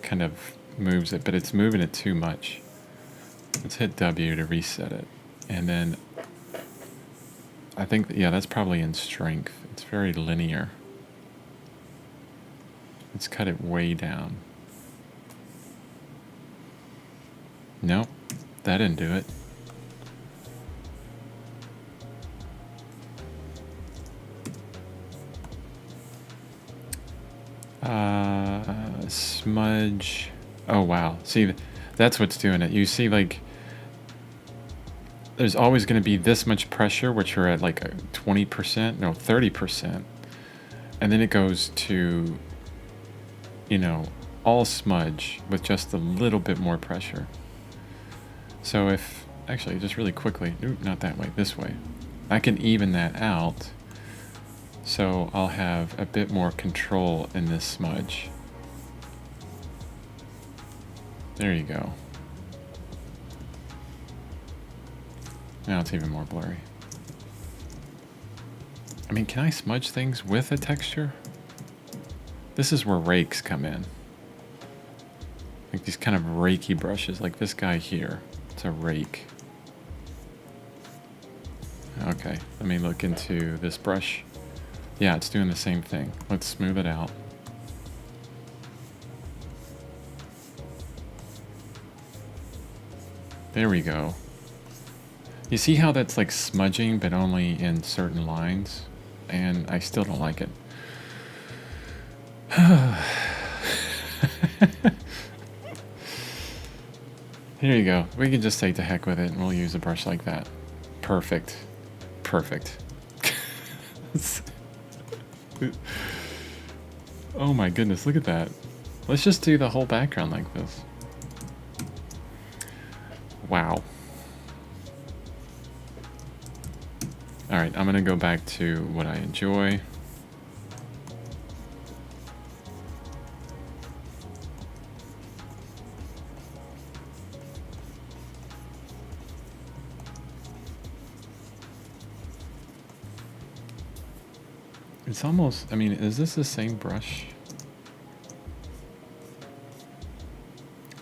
kind of moves it, but it's moving it too much. Let's hit W to reset it. And then I think, yeah, that's probably in strength. It's very linear. Let's cut it way down. Nope, that didn't do it. Smudge. Oh, wow. See, that's what's doing it. You see, like, there's always going to be this much pressure, which we're at like 20%, no, 30%. And then it goes to, all smudge with just a little bit more pressure. So if, actually, just really quickly, not that way, this way. I can even that out. So I'll have a bit more control in this smudge. There you go. Now it's even more blurry. I mean, can I smudge things with a texture? This is where rakes come in. Like these kind of rakey brushes, like this guy here. It's a rake. Okay, let me look into this brush. Yeah, it's doing the same thing. Let's smooth it out. There we go. You see how that's like smudging, but only in certain lines? And I still don't like it. Here you go. We can just say to heck with it, and we'll use a brush like that. Perfect. Perfect. Oh my goodness, look at that. Let's just do the whole background like this. Wow. Alright, I'm gonna go back to what I enjoy. It's almost, I mean, is this the same brush?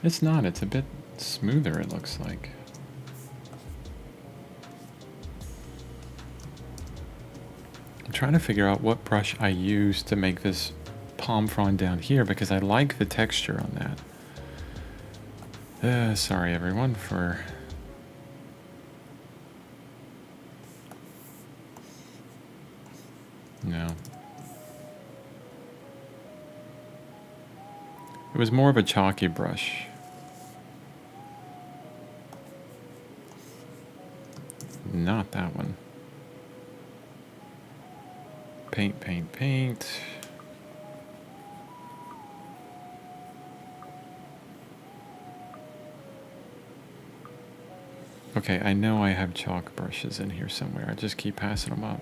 It's not, it's a bit smoother, it looks like. I'm trying to figure out what brush I use to make this palm frond down here because I like the texture on that. Sorry everyone for... No. It was more of a chalky brush. Not that one. Paint, paint, paint. Okay, I know I have chalk brushes in here somewhere. I just keep passing them up.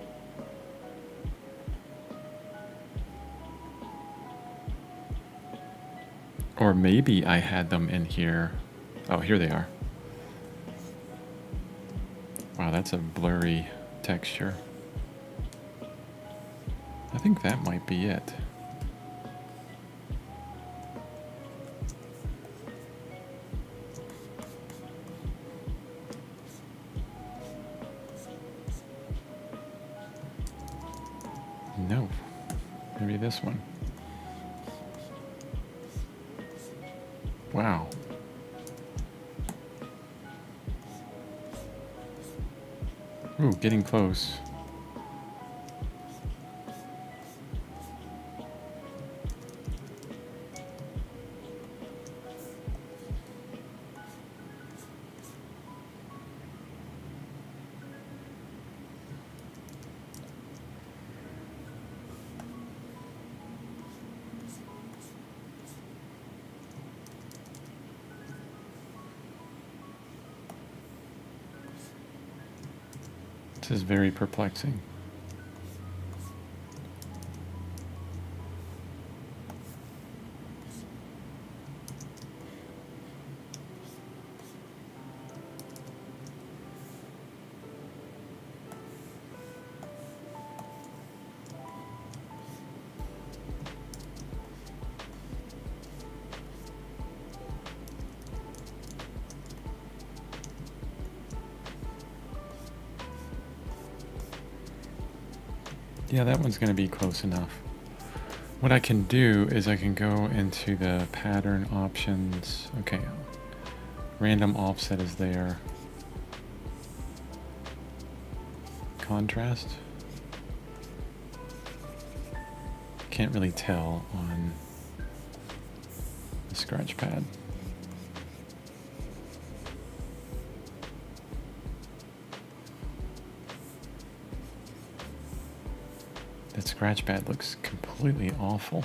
Or maybe I had them in here. Oh, here they are. Wow, that's a blurry texture. I think that might be it. No, maybe this one. Wow. Ooh, getting close. This is very perplexing. Yeah, that one's going to be close enough. What I can do is I can go into the pattern options. Okay, random offset is there. Contrast. Can't really tell on the scratch pad. That scratch pad looks completely awful.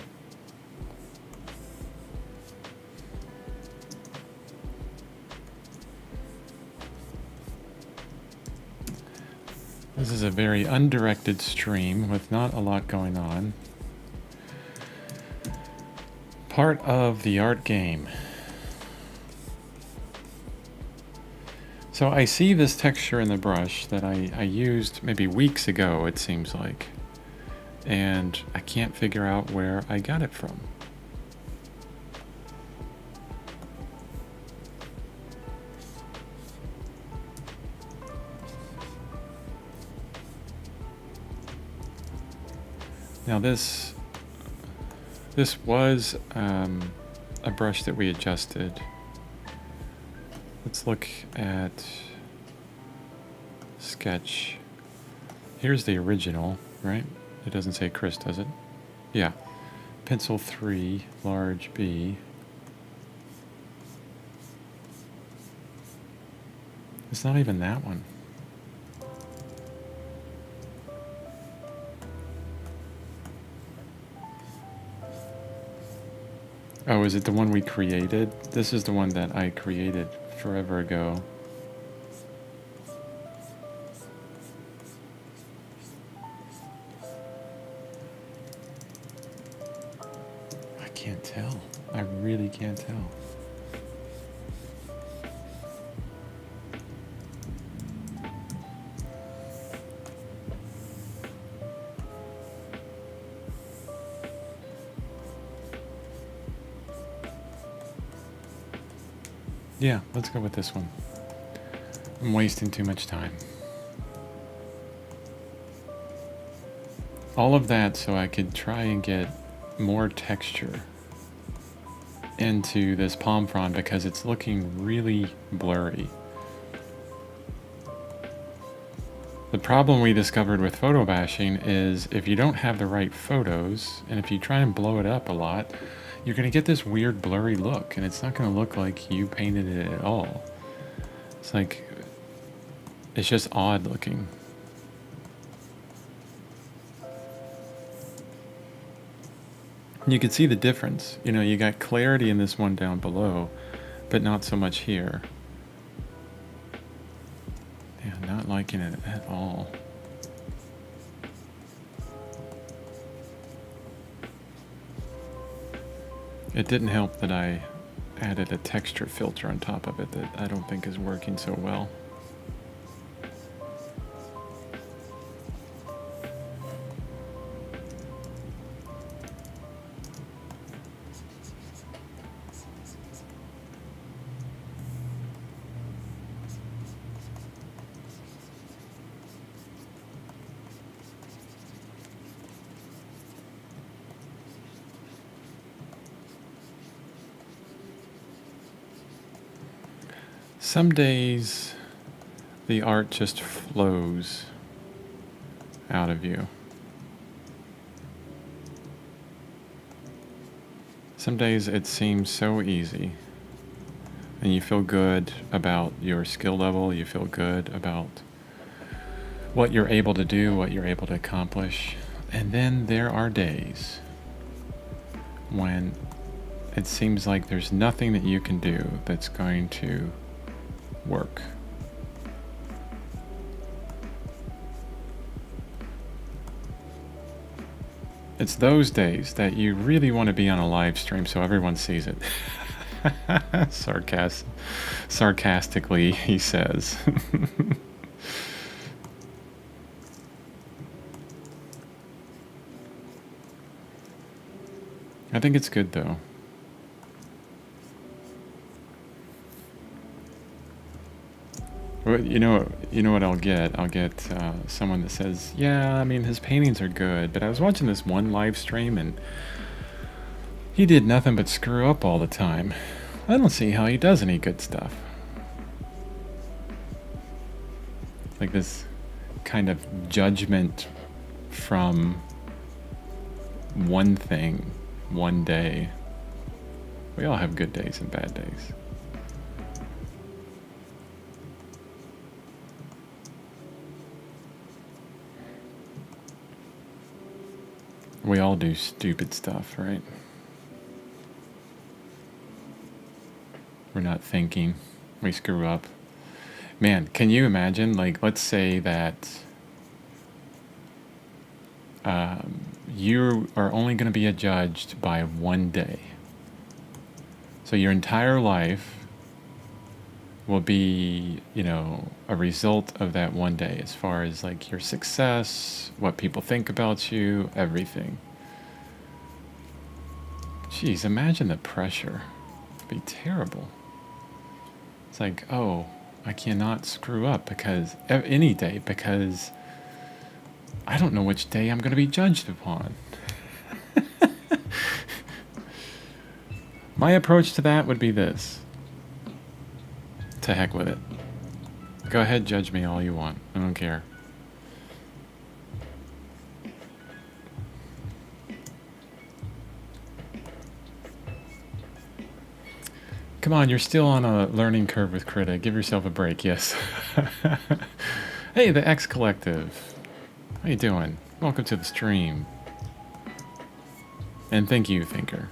This is a very undirected stream with not a lot going on. Part of the art game. So I see this texture in the brush that I used maybe weeks ago, it seems like. And I can't figure out where I got it from. Now this was a brush that we adjusted. Let's look at sketch. Here's the original, right? It doesn't say Chris, does it? Yeah. Pencil 3, large B. It's not even that one. Oh, is it the one we created? This is the one that I created forever ago. I can't tell. I really can't tell. Yeah, let's go with this one. I'm wasting too much time. All of that so I could try and get more texture into this palm frond because it's looking really blurry. The problem we discovered with photo bashing is if you don't have the right photos and if you try and blow it up a lot, you're going to get this weird blurry look and it's not going to look like you painted it at all. It's like, it's just odd looking. You can see the difference. You know, you got clarity in this one down below, but not so much here. Yeah, not liking it at all. It didn't help that I added a texture filter on top of it that I don't think is working so well. Some days the art just flows out of you. Some days it seems so easy and you feel good about your skill level, you feel good about what you're able to do, what you're able to accomplish. And then there are days when it seems like there's nothing that you can do that's going to work. It's those days that you really want to be on a live stream so everyone sees it. Sarcastically, he says. I think it's good though. Well, you know what I'll get? I'll get someone that says, yeah, I mean, his paintings are good, but I was watching this one live stream and he did nothing but screw up all the time. I don't see how he does any good stuff. Like this kind of judgment from one thing, one day. We all have good days and bad days. We all do stupid stuff, right? We're not thinking. We screw up. Man, can you imagine, like, let's say that you are only going to be judged by one day. So your entire life, will be, you know, a result of that one day as far as like your success, what people think about you, everything. Jeez, imagine the pressure. It'd be terrible. It's like, oh, I cannot screw up because any day because I don't know which day I'm going to be judged upon. My approach to that would be this. To heck with it. Go ahead, judge me all you want. I don't care. Come on, you're still on a learning curve with Krita. Give yourself a break, yes. Hey, the X Collective. How you doing? Welcome to the stream. And thank you, Thinker.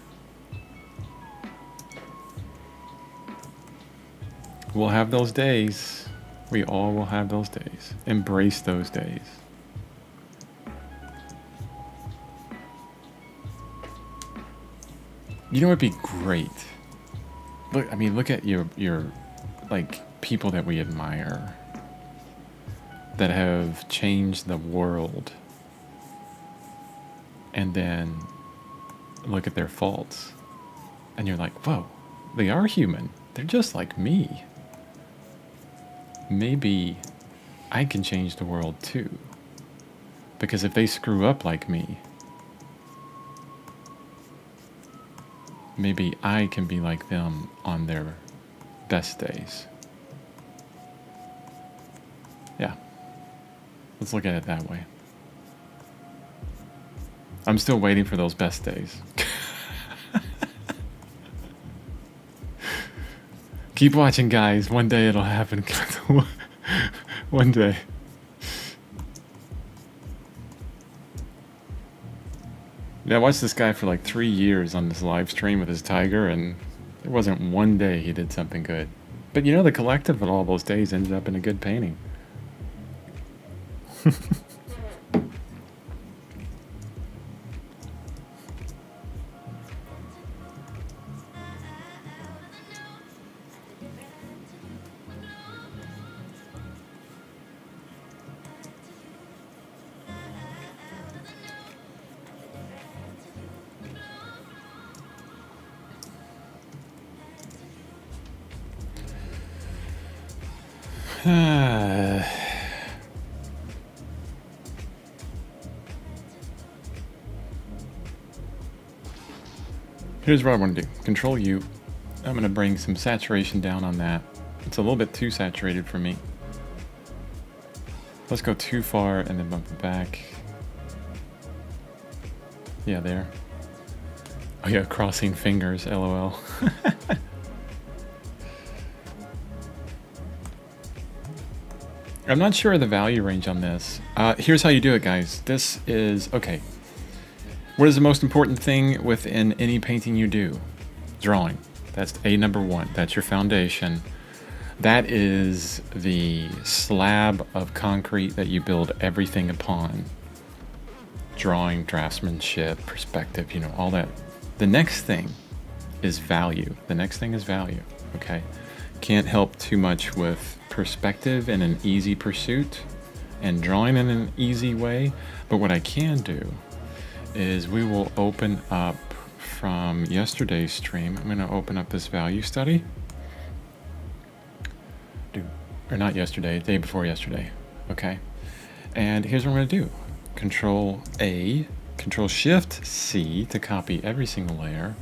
We'll have those days. We all will have those days. Embrace those days. You know, it'd be great. Look, I mean, look at your like people that we admire that have changed the world, and then look at their faults, and you're like, whoa, they are human. They're just like me. Maybe I can change the world too. Because if they screw up like me, maybe I can be like them on their best days. Yeah. Let's look at it that way. I'm still waiting for those best days. Keep watching, guys. One day it'll happen. One day. Yeah, I watched this guy for like 3 years on this live stream with his tiger, and there wasn't one day he did something good. But you know, the collective of all those days ended up in a good painting. Here's what I want to do. Control U. I'm going to bring some saturation down on that. It's a little bit too saturated for me. Let's go too far and then bump it back. Yeah, there. Oh yeah, crossing fingers, LOL. I'm not sure of the value range on this. Here's how you do it, guys. This is, okay. What is the most important thing within any painting you do? Drawing. That's number one. That's your foundation. That is the slab of concrete that you build everything upon. Drawing, draftsmanship, perspective, you know, all that. The next thing is value. The next thing is value, okay? Can't help too much with perspective in an easy pursuit and drawing in an easy way, but what I can do is we will open up from yesterday's stream. I'm going to open up this value study. Or not yesterday, day before yesterday. Okay. And here's what I'm going to do. Control A, Control Shift C to copy every single layer,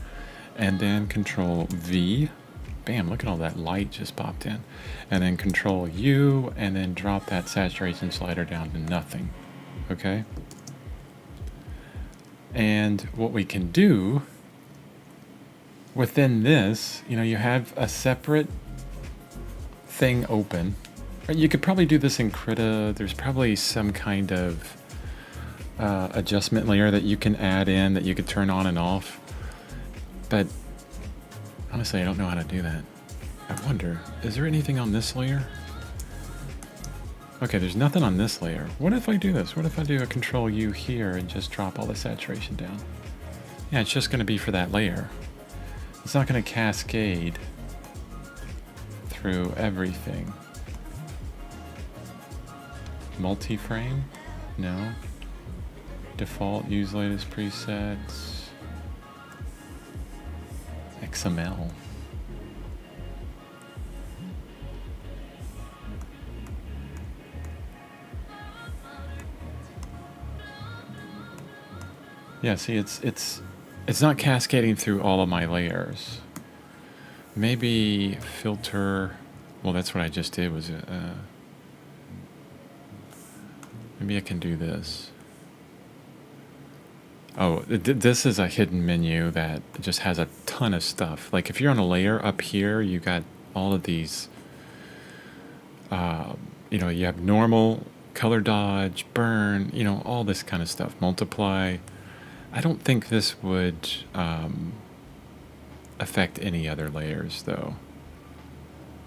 and then Control V. Bam, look at all that light just popped in. And then Control U, and then drop that saturation slider down to nothing. Okay? And what we can do within this, you know, you have a separate thing open. You could probably do this in Krita. There's probably some kind of adjustment layer that you can add in that you could turn on and off. But honestly, I don't know how to do that. I wonder, is there anything on this layer? Okay, there's nothing on this layer. What if I do this? What if I do a Control U here and just drop all the saturation down? Yeah, it's just going to be for that layer. It's not going to cascade through everything. Multi-frame? No. Default, use latest presets. XML. Yeah, see, it's not cascading through all of my layers. Maybe filter. Well, that's what I just did. Was maybe I can do this. Oh, this is a hidden menu that just has a ton of stuff. Like if you're on a layer up here, you got all of these. You know, you have normal, color dodge, burn. You know, all this kind of stuff. Multiply. I don't think this would affect any other layers though.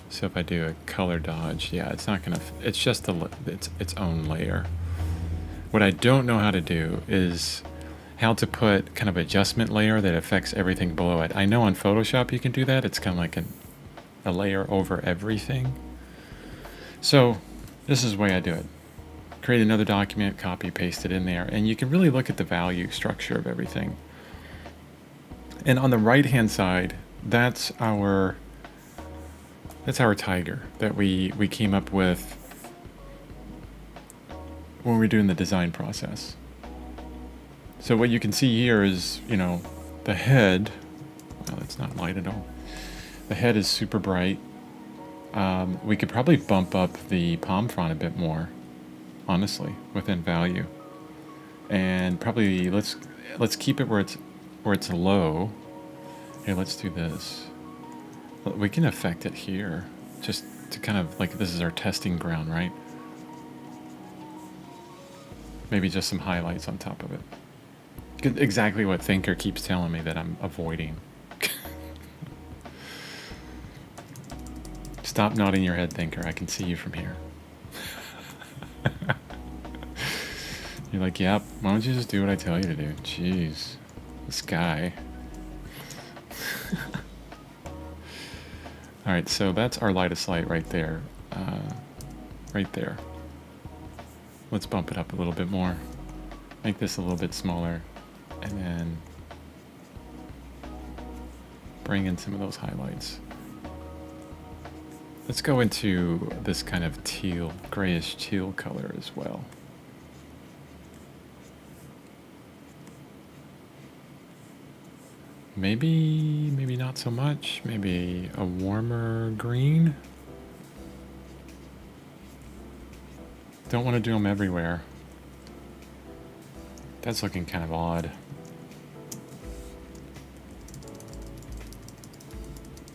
So if I do a color dodge, yeah, it's not gonna. It's just its own layer. What I don't know how to do is how to put kind of adjustment layer that affects everything below it. I know on Photoshop you can do that. It's kind of like a layer over everything. So this is the way I do it. Create another document, copy, paste it in there, and you can really look at the value structure of everything. And on the right-hand side, that's our tiger that we came up with when we were doing the design process. So what you can see here is, you know, the head. Well, it's not light at all. The head is super bright. We could probably bump up the palm front a bit more, honestly, within value, and probably let's keep it where it's low. Here, let's do this. We can affect it here, just to kind of like this is our testing ground, right? Maybe just some highlights on top of it. Exactly what Thinker keeps telling me that I'm avoiding. Stop nodding your head, Thinker. I can see you from here. You're like, yep, why don't you just do what I tell you to do? Jeez. This guy. Alright, so that's our lightest light right there. Right there. Let's bump it up a little bit more. Make this a little bit smaller. And then bring in some of those highlights. Let's go into this kind of teal, grayish teal color as well. Maybe not so much. Maybe a warmer green. Don't want to do them everywhere. That's looking kind of odd.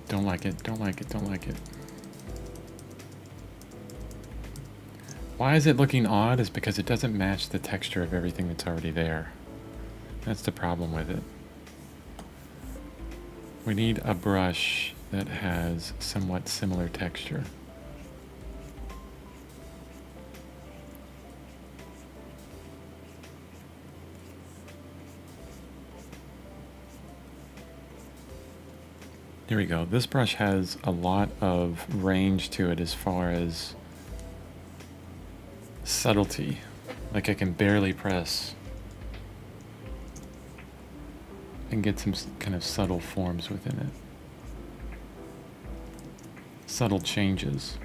Don't like it, don't like it, don't like it. Why is it looking odd? Is because it doesn't match the texture of everything that's already there. That's the problem with it. We need a brush that has somewhat similar texture. Here we go. This brush has a lot of range to it as far as subtlety. Like I can barely press and get some kind of subtle forms within it. Subtle changes.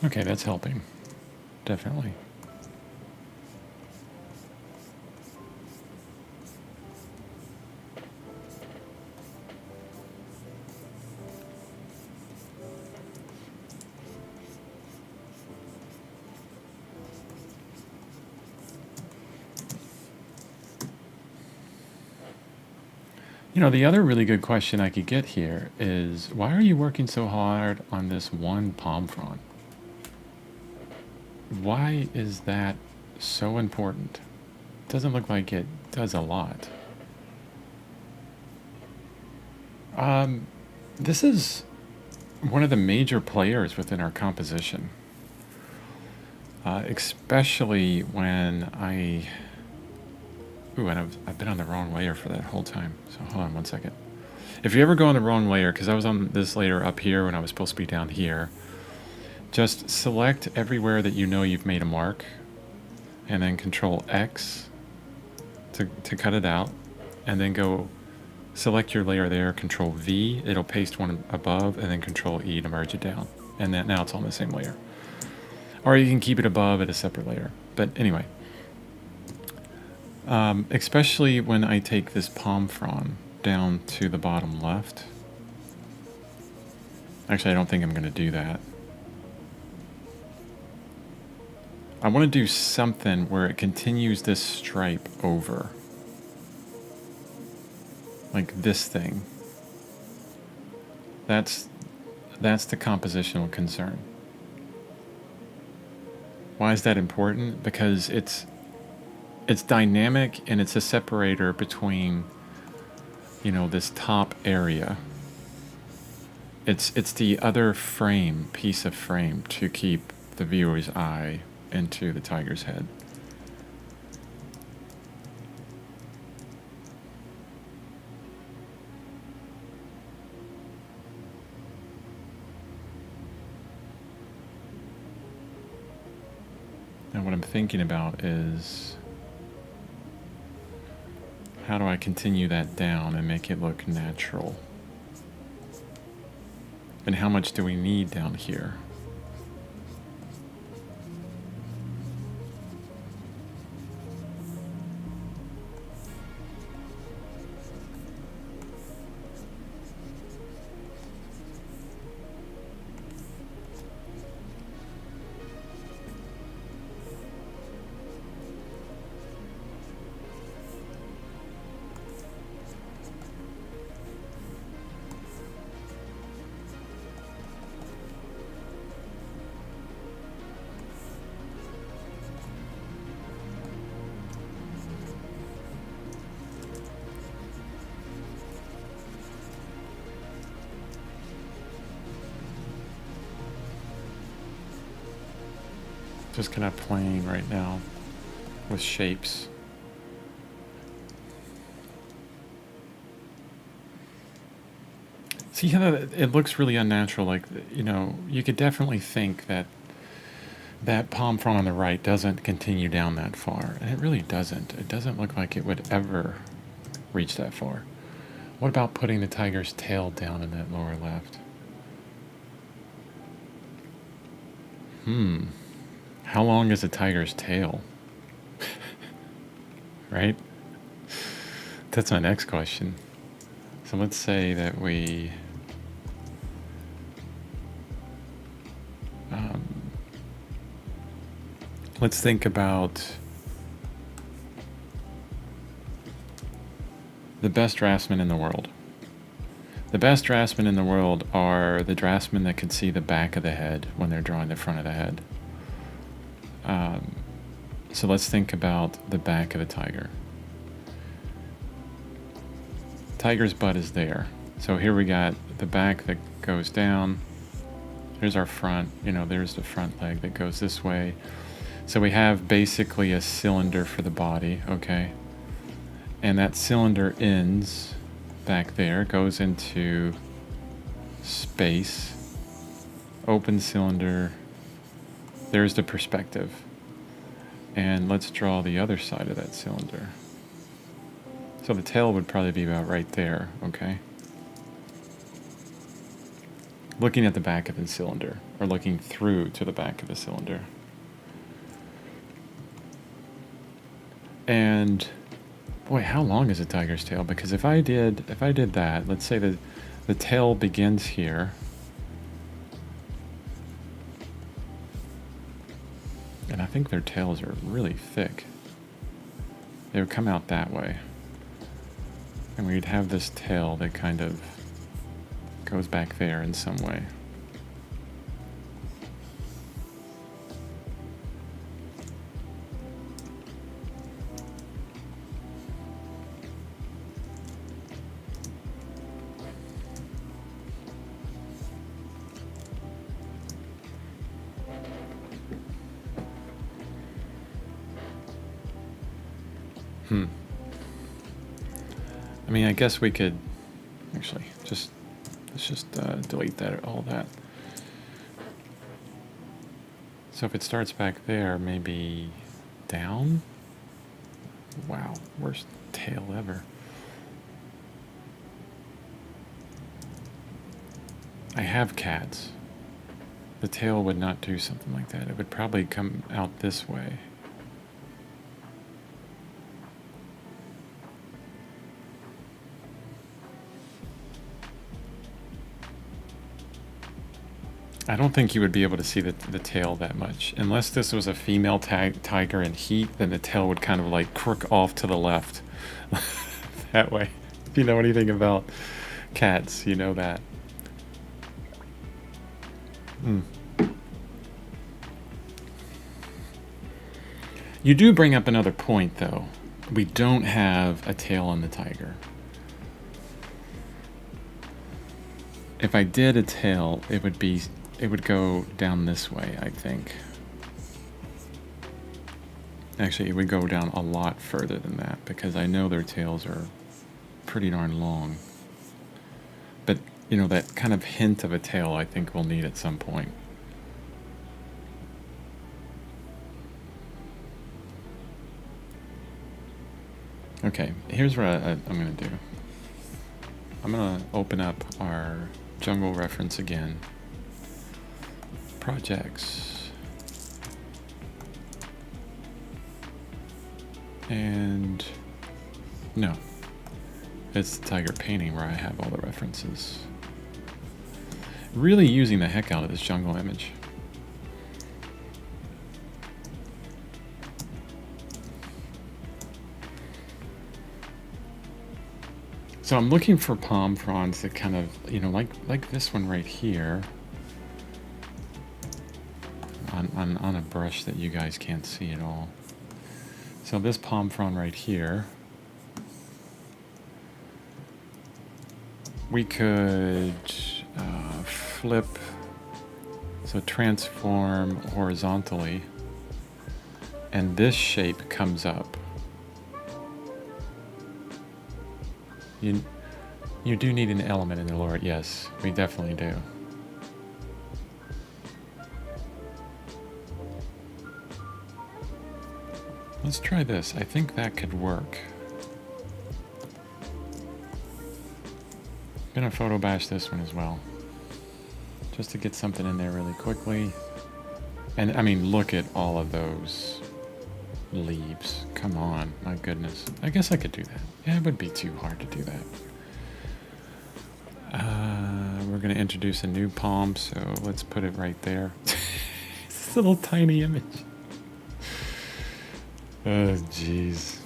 Okay, that's helping. Definitely. You know, the other really good question I could get here is, why are you working so hard on this one palm frond? Why is that so important? Doesn't look like it does a lot. This is one of the major players within our composition, especially when Ooh, and I've been on the wrong layer for that whole time. So hold on one second. If you ever go on the wrong layer, because I was on this layer up here when I was supposed to be down here, just select everywhere that you know you've made a mark, and then Control X to cut it out, and then go select your layer there, Control V, it'll paste one above, and then Control E to merge it down. And then now it's on the same layer. Or you can keep it above at a separate layer. But anyway, especially when I take this palm frond down to the bottom left. Actually, I don't think I'm going to do that. I want to do something where it continues this stripe over. Like this thing. That's the compositional concern. Why is that important? Because it's dynamic and it's a separator between, you know, this top area. It's the other piece of frame to keep the viewer's eye into the tiger's head. And what I'm thinking about is, how do I continue that down and make it look natural? And how much do we need down here? Just kind of playing right now with shapes. See how it looks really unnatural? Like, you know, you could definitely think that that palm frond on the right doesn't continue down that far. And it really doesn't. It doesn't look like it would ever reach that far. What about putting the tiger's tail down in that lower left? How long is a tiger's tail? Right? That's my next question. So let's say that we let's think about the best draftsmen in the world. The best draftsmen in the world are the draftsmen that can see the back of the head when they're drawing the front of the head. So let's think about the back of the tiger. Tiger's butt is there. So here we got the back that goes down. There's our front, you know, there's the front leg that goes this way. So we have basically a cylinder for the body, okay? And that cylinder ends back there, goes into space, open cylinder. There's the perspective. And let's draw the other side of that cylinder. So the tail would probably be about right there, okay? Looking at the back of the cylinder, or looking through to the back of the cylinder. And boy, how long is a tiger's tail? Because if I did that, let's say that the tail begins here. And I think their tails are really thick. They would come out that way. And we'd have this tail that kind of goes back there in some way. I mean, I guess we could actually let's just delete that, all that. So if it starts back there, maybe down? Wow, worst tail ever. I have cats. The tail would not do something like that. It would probably come out this way. I don't think you would be able to see the tail that much. Unless this was a female tiger in heat, then the tail would kind of like crook off to the left. That way. If you know anything about cats, you know that. You do bring up another point, though. We don't have a tail on the tiger. If I did a tail, it would go down this way, I think. Actually, it would go down a lot further than that, because I know their tails are pretty darn long. But, you know, that kind of hint of a tail I think we'll need at some point. Okay, here's what I'm going to do. I'm going to open up our jungle reference again. Projects. And no, it's the tiger painting where I have all the references. Really using the heck out of this jungle image. So I'm looking for palm fronds that kind of, you know, like this one right here. On a brush that you guys can't see at all. So this palm frond right here, we could flip, so transform horizontally, and this shape comes up. You do need an element in the Lord, yes, we definitely do. Let's try this. I think that could work. I'm gonna photo bash this one as well, just to get something in there really quickly. And I mean, look at all of those leaves. Come on, my goodness. I guess I could do that. Yeah, it would be too hard to do that. We're gonna introduce a new palm, so let's put it right there. It's a little tiny image. Oh, jeez.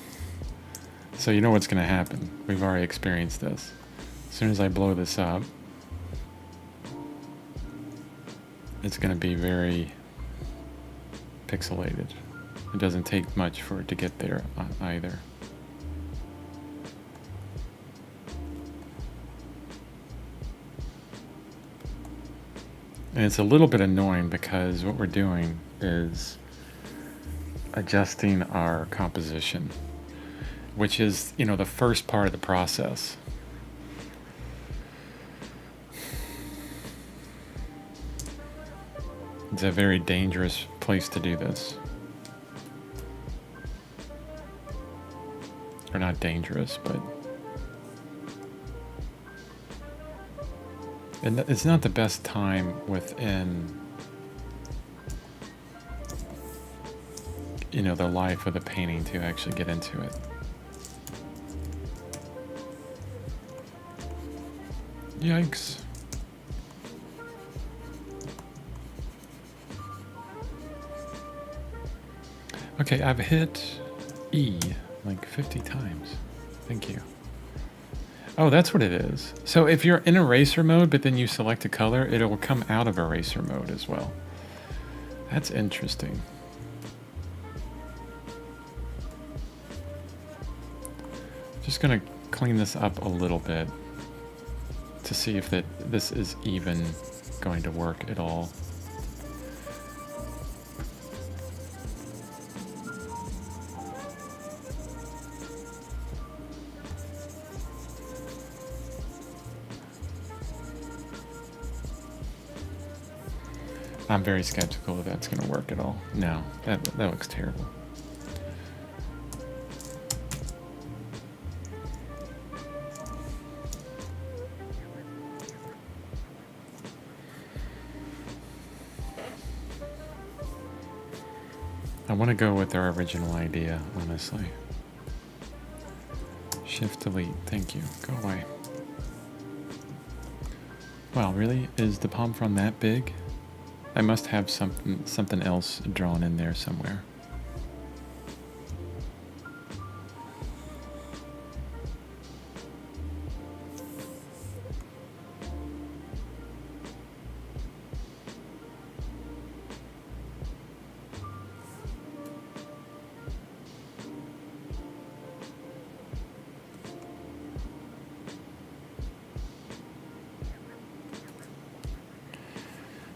So you know what's going to happen. We've already experienced this. As soon as I blow this up, it's going to be very pixelated. It doesn't take much for it to get there either. And it's a little bit annoying because what we're doing is adjusting our composition, which is, you know, the first part of the process. It's a very dangerous place to do this. Or not dangerous, but and it's not the best time within, you know, the life of the painting to actually get into it. Yikes. Okay, I've hit E like 50 times. Thank you. Oh, that's what it is. So if you're in eraser mode, but then you select a color, it'll come out of eraser mode as well. That's interesting. Just gonna clean this up a little bit to see if this is even going to work at all. I'm very skeptical if that's going to work at all. No, that looks terrible. I want to go with our original idea, honestly. Shift delete, thank you, go away. Wow, really? Is the palm frond that big? I must have something else drawn in there somewhere.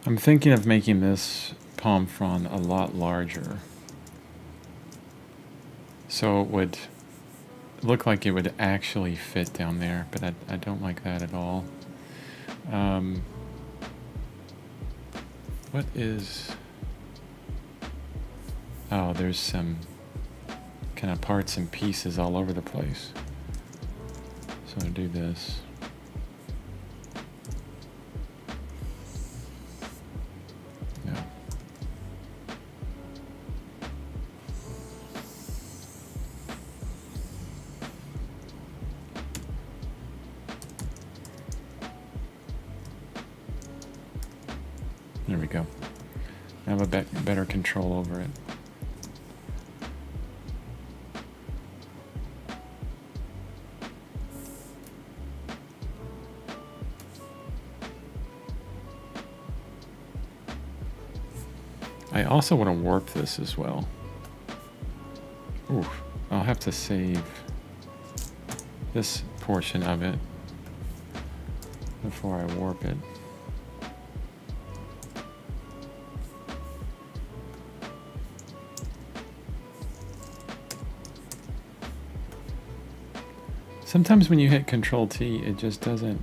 I'm thinking of making this palm frond a lot larger, so it would look like it would actually fit down there, but I don't like that at all. What is... Oh, there's some kind of parts and pieces all over the place. So I'll do this. There we go. I have a better control over it. I also want to warp this as well. Oof, I'll have to save this portion of it before I warp it. Sometimes when you hit Control T, it just doesn't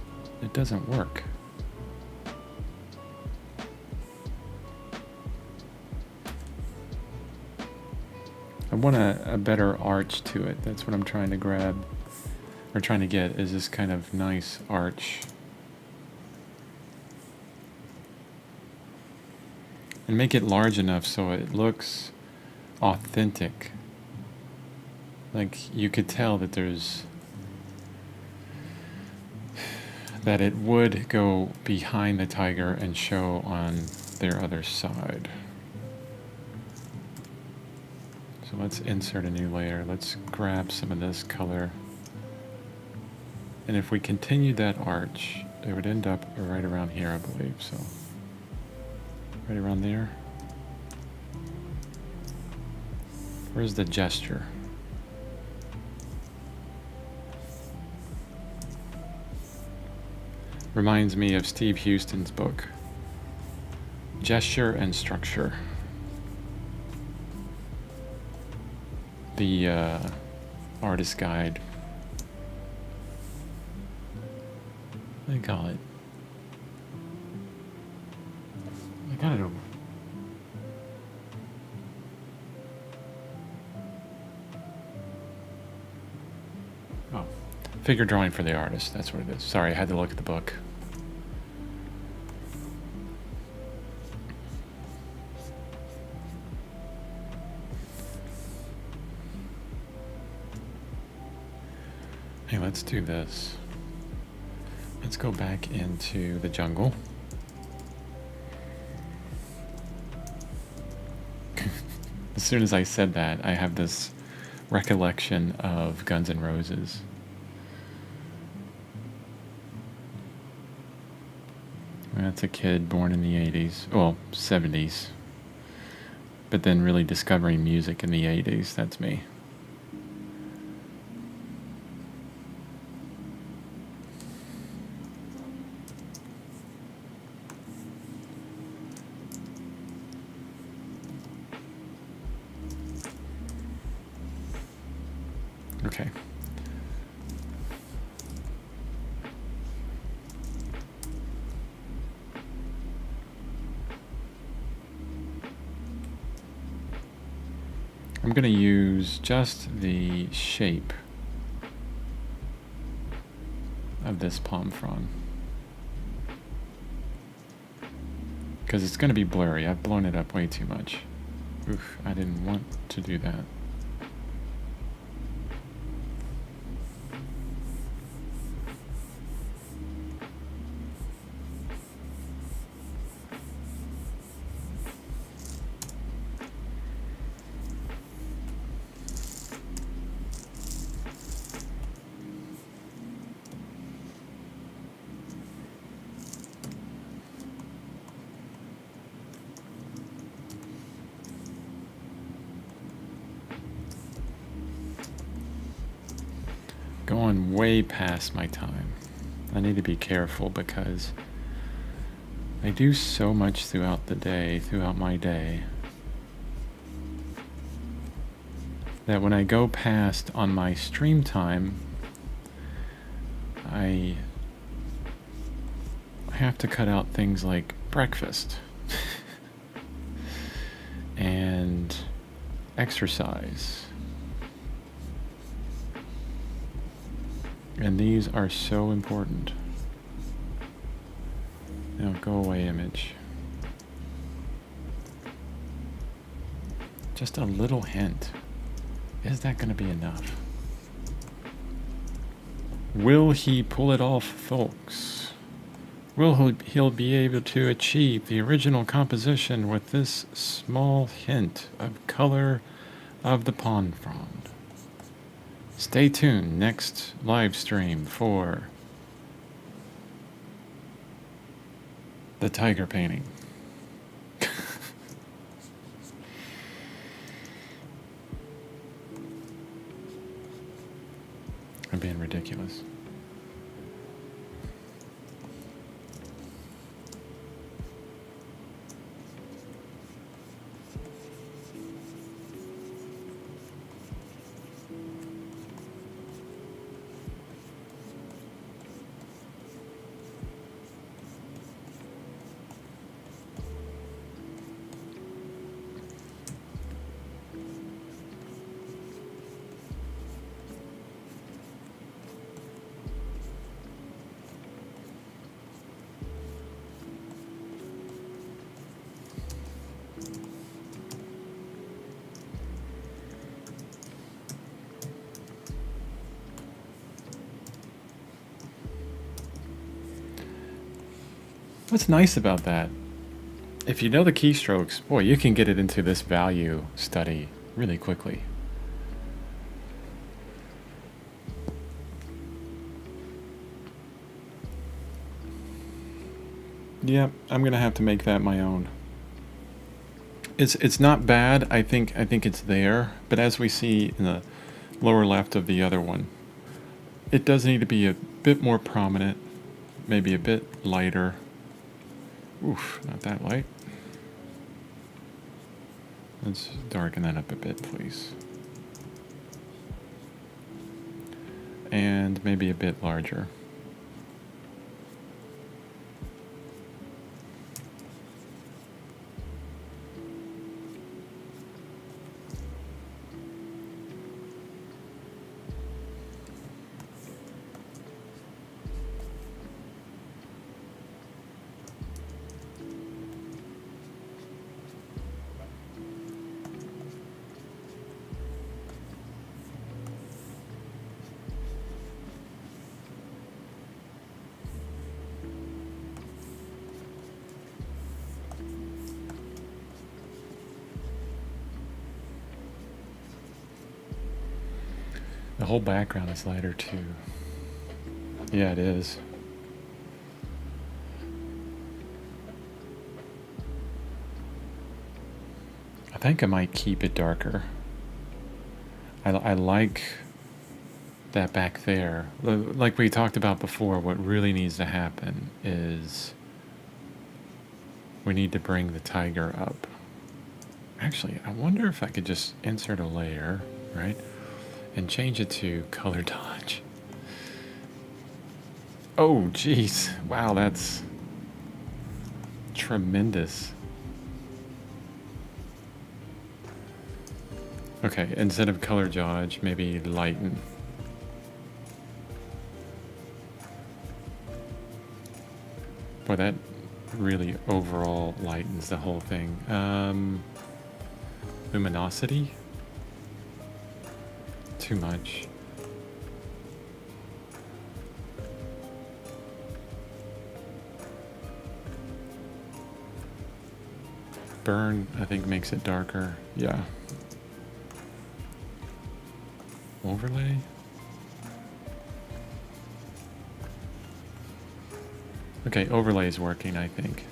work. I want a better arch to it. That's what I'm trying to grab, or trying to get, is this kind of nice arch. And make it large enough so it looks authentic. Like you could tell that that it would go behind the tiger and show on their other side. So let's insert a new layer. Let's grab some of this color. And if we continue that arch, it would end up right around here, I believe. So right around there. Where's the gesture? Reminds me of Steve Houston's book, Gesture and Structure. The artist guide. What do they call it? I got it over. Oh, figure drawing for the artist. That's what it is. Sorry, I had to look at the book. Hey, let's do this. Let's go back into the jungle. As soon as I said that, I have this recollection of Guns N' Roses. That's a kid born in the 80s, well, 70s, but then really discovering music in the 80s. That's me. Okay. I'm going to use just the shape of this palm frond because it's going to be blurry. I've blown it up way too much. Oof, I didn't want to do that. Going way past my time. I need to be careful because I do so much throughout the day, throughout my day, that when I go past on my stream time, I have to cut out things like breakfast and exercise. And these are so important. Now go away, image. Just a little hint. Is that going to be enough? Will he pull it off, folks? Will he'll be able to achieve the original composition with this small hint of color of the pond frond? Stay tuned next live stream for the tiger painting. I'm being ridiculous. What's nice about that, if you know the keystrokes, boy, you can get it into this value study really quickly. Yep, I'm gonna have to make that my own. It's not bad. I think it's there, but as we see in the lower left of the other one, it does need to be a bit more prominent, maybe a bit lighter. Oof, not that light. Let's darken that up a bit, please. And maybe a bit larger. The whole background is lighter too. Yeah, it is. think I might keep it darker. I like that back there. Like we talked about before, what really needs to happen is we need to bring the tiger up. Actually, I wonder if I could just insert a layer, right? And change it to color dodge. Oh, geez. Wow, that's tremendous. Okay, instead of color dodge, maybe lighten. Boy, that really overall lightens the whole thing. Luminosity? Too much. Burn, I think, makes it darker. Yeah. Overlay? Okay, overlay is working, I think.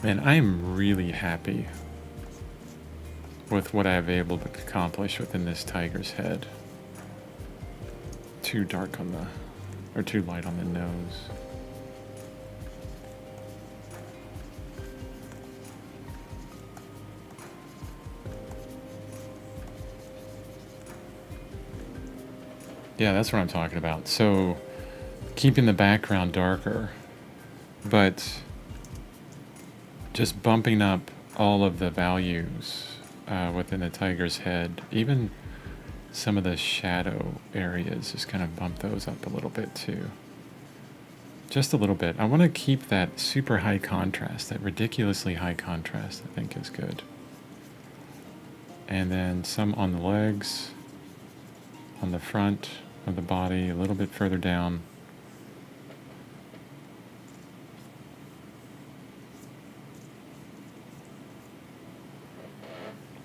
Man, I am really happy with what I've been able to accomplish within this tiger's head. Too dark on the, or too light on the nose. Yeah, that's what I'm talking about. So, keeping the background darker, but just bumping up all of the values within the tiger's head, even some of the shadow areas, just kind of bump those up a little bit too. Just a little bit. I want to keep that super high contrast, that ridiculously high contrast, I think is good. And then some on the legs, on the front of the body, a little bit further down.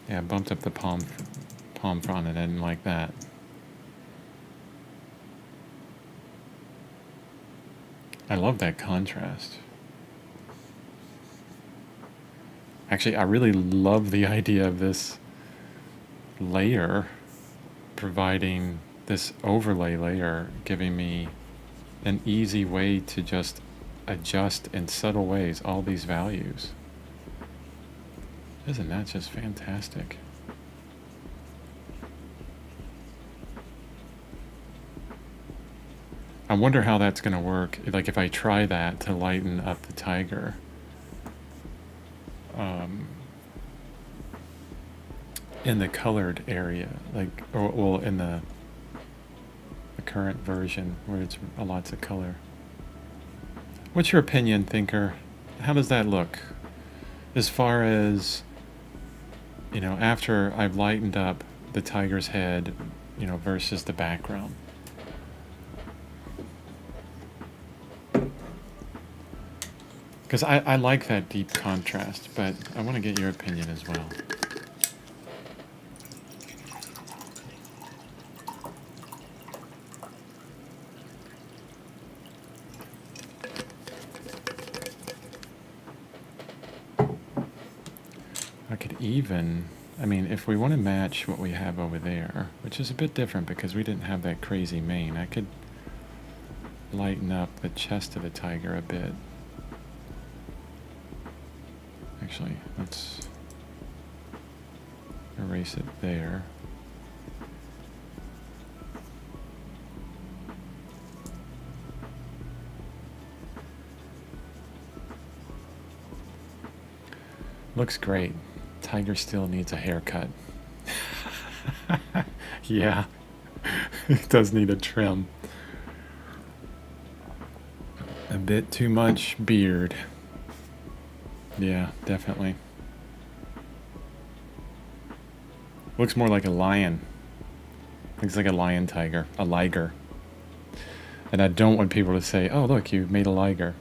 Yeah, bumped up the palm front and I didn't like that. I love that contrast. Actually, I really love the idea of this layer providing this overlay layer, giving me an easy way to just adjust in subtle ways all these values. Isn't that just fantastic? I wonder how that's going to work. Like if I try that to lighten up the tiger. In the colored area, like, or, well, in the current version where it's lots of color. What's your opinion, thinker? How does that look? As far as, you know, after I've lightened up the tiger's head, you know, versus the background. Because I like that deep contrast, but I want to get your opinion as well. I could even, I mean, if we want to match what we have over there, which is a bit different because we didn't have that crazy mane, I could lighten up the chest of the tiger a bit. Actually, let's erase it there. Looks great. Tiger still needs a haircut. Yeah, it does need a trim. A bit too much beard. Yeah, definitely. Looks more like a lion. Looks like a lion tiger, a liger. And I don't want people to say, oh, look, you made a liger.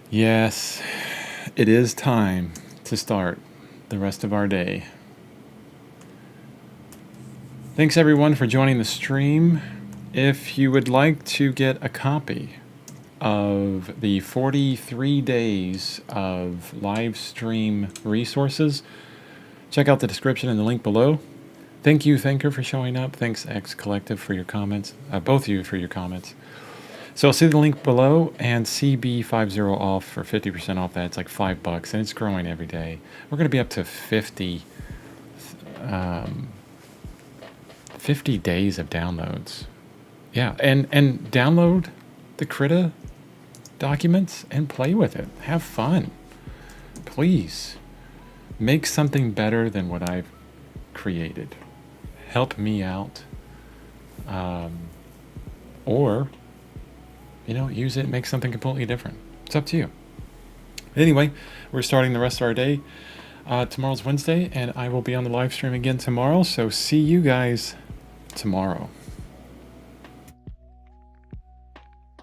Yes, it is time to start the rest of our day. Thanks everyone for joining the stream. If you would like to get a copy of the 43 days of live stream resources, check out the description and the link below. Thank you, Thinker, for showing up. Thanks, X Collective, for your comments. Both of you for your comments. So I'll see the link below, and CB50 off for 50% off that. It's like $5, and it's growing every day. We're going to be up to 50 days of downloads. Yeah, and download the Krita documents and play with it. Have fun. Please make something better than what I've created. Help me out. Or, use it and make something completely different. It's up to you. Anyway, we're starting the rest of our day. Tomorrow's Wednesday, and I will be on the live stream again tomorrow. So see you guys tomorrow.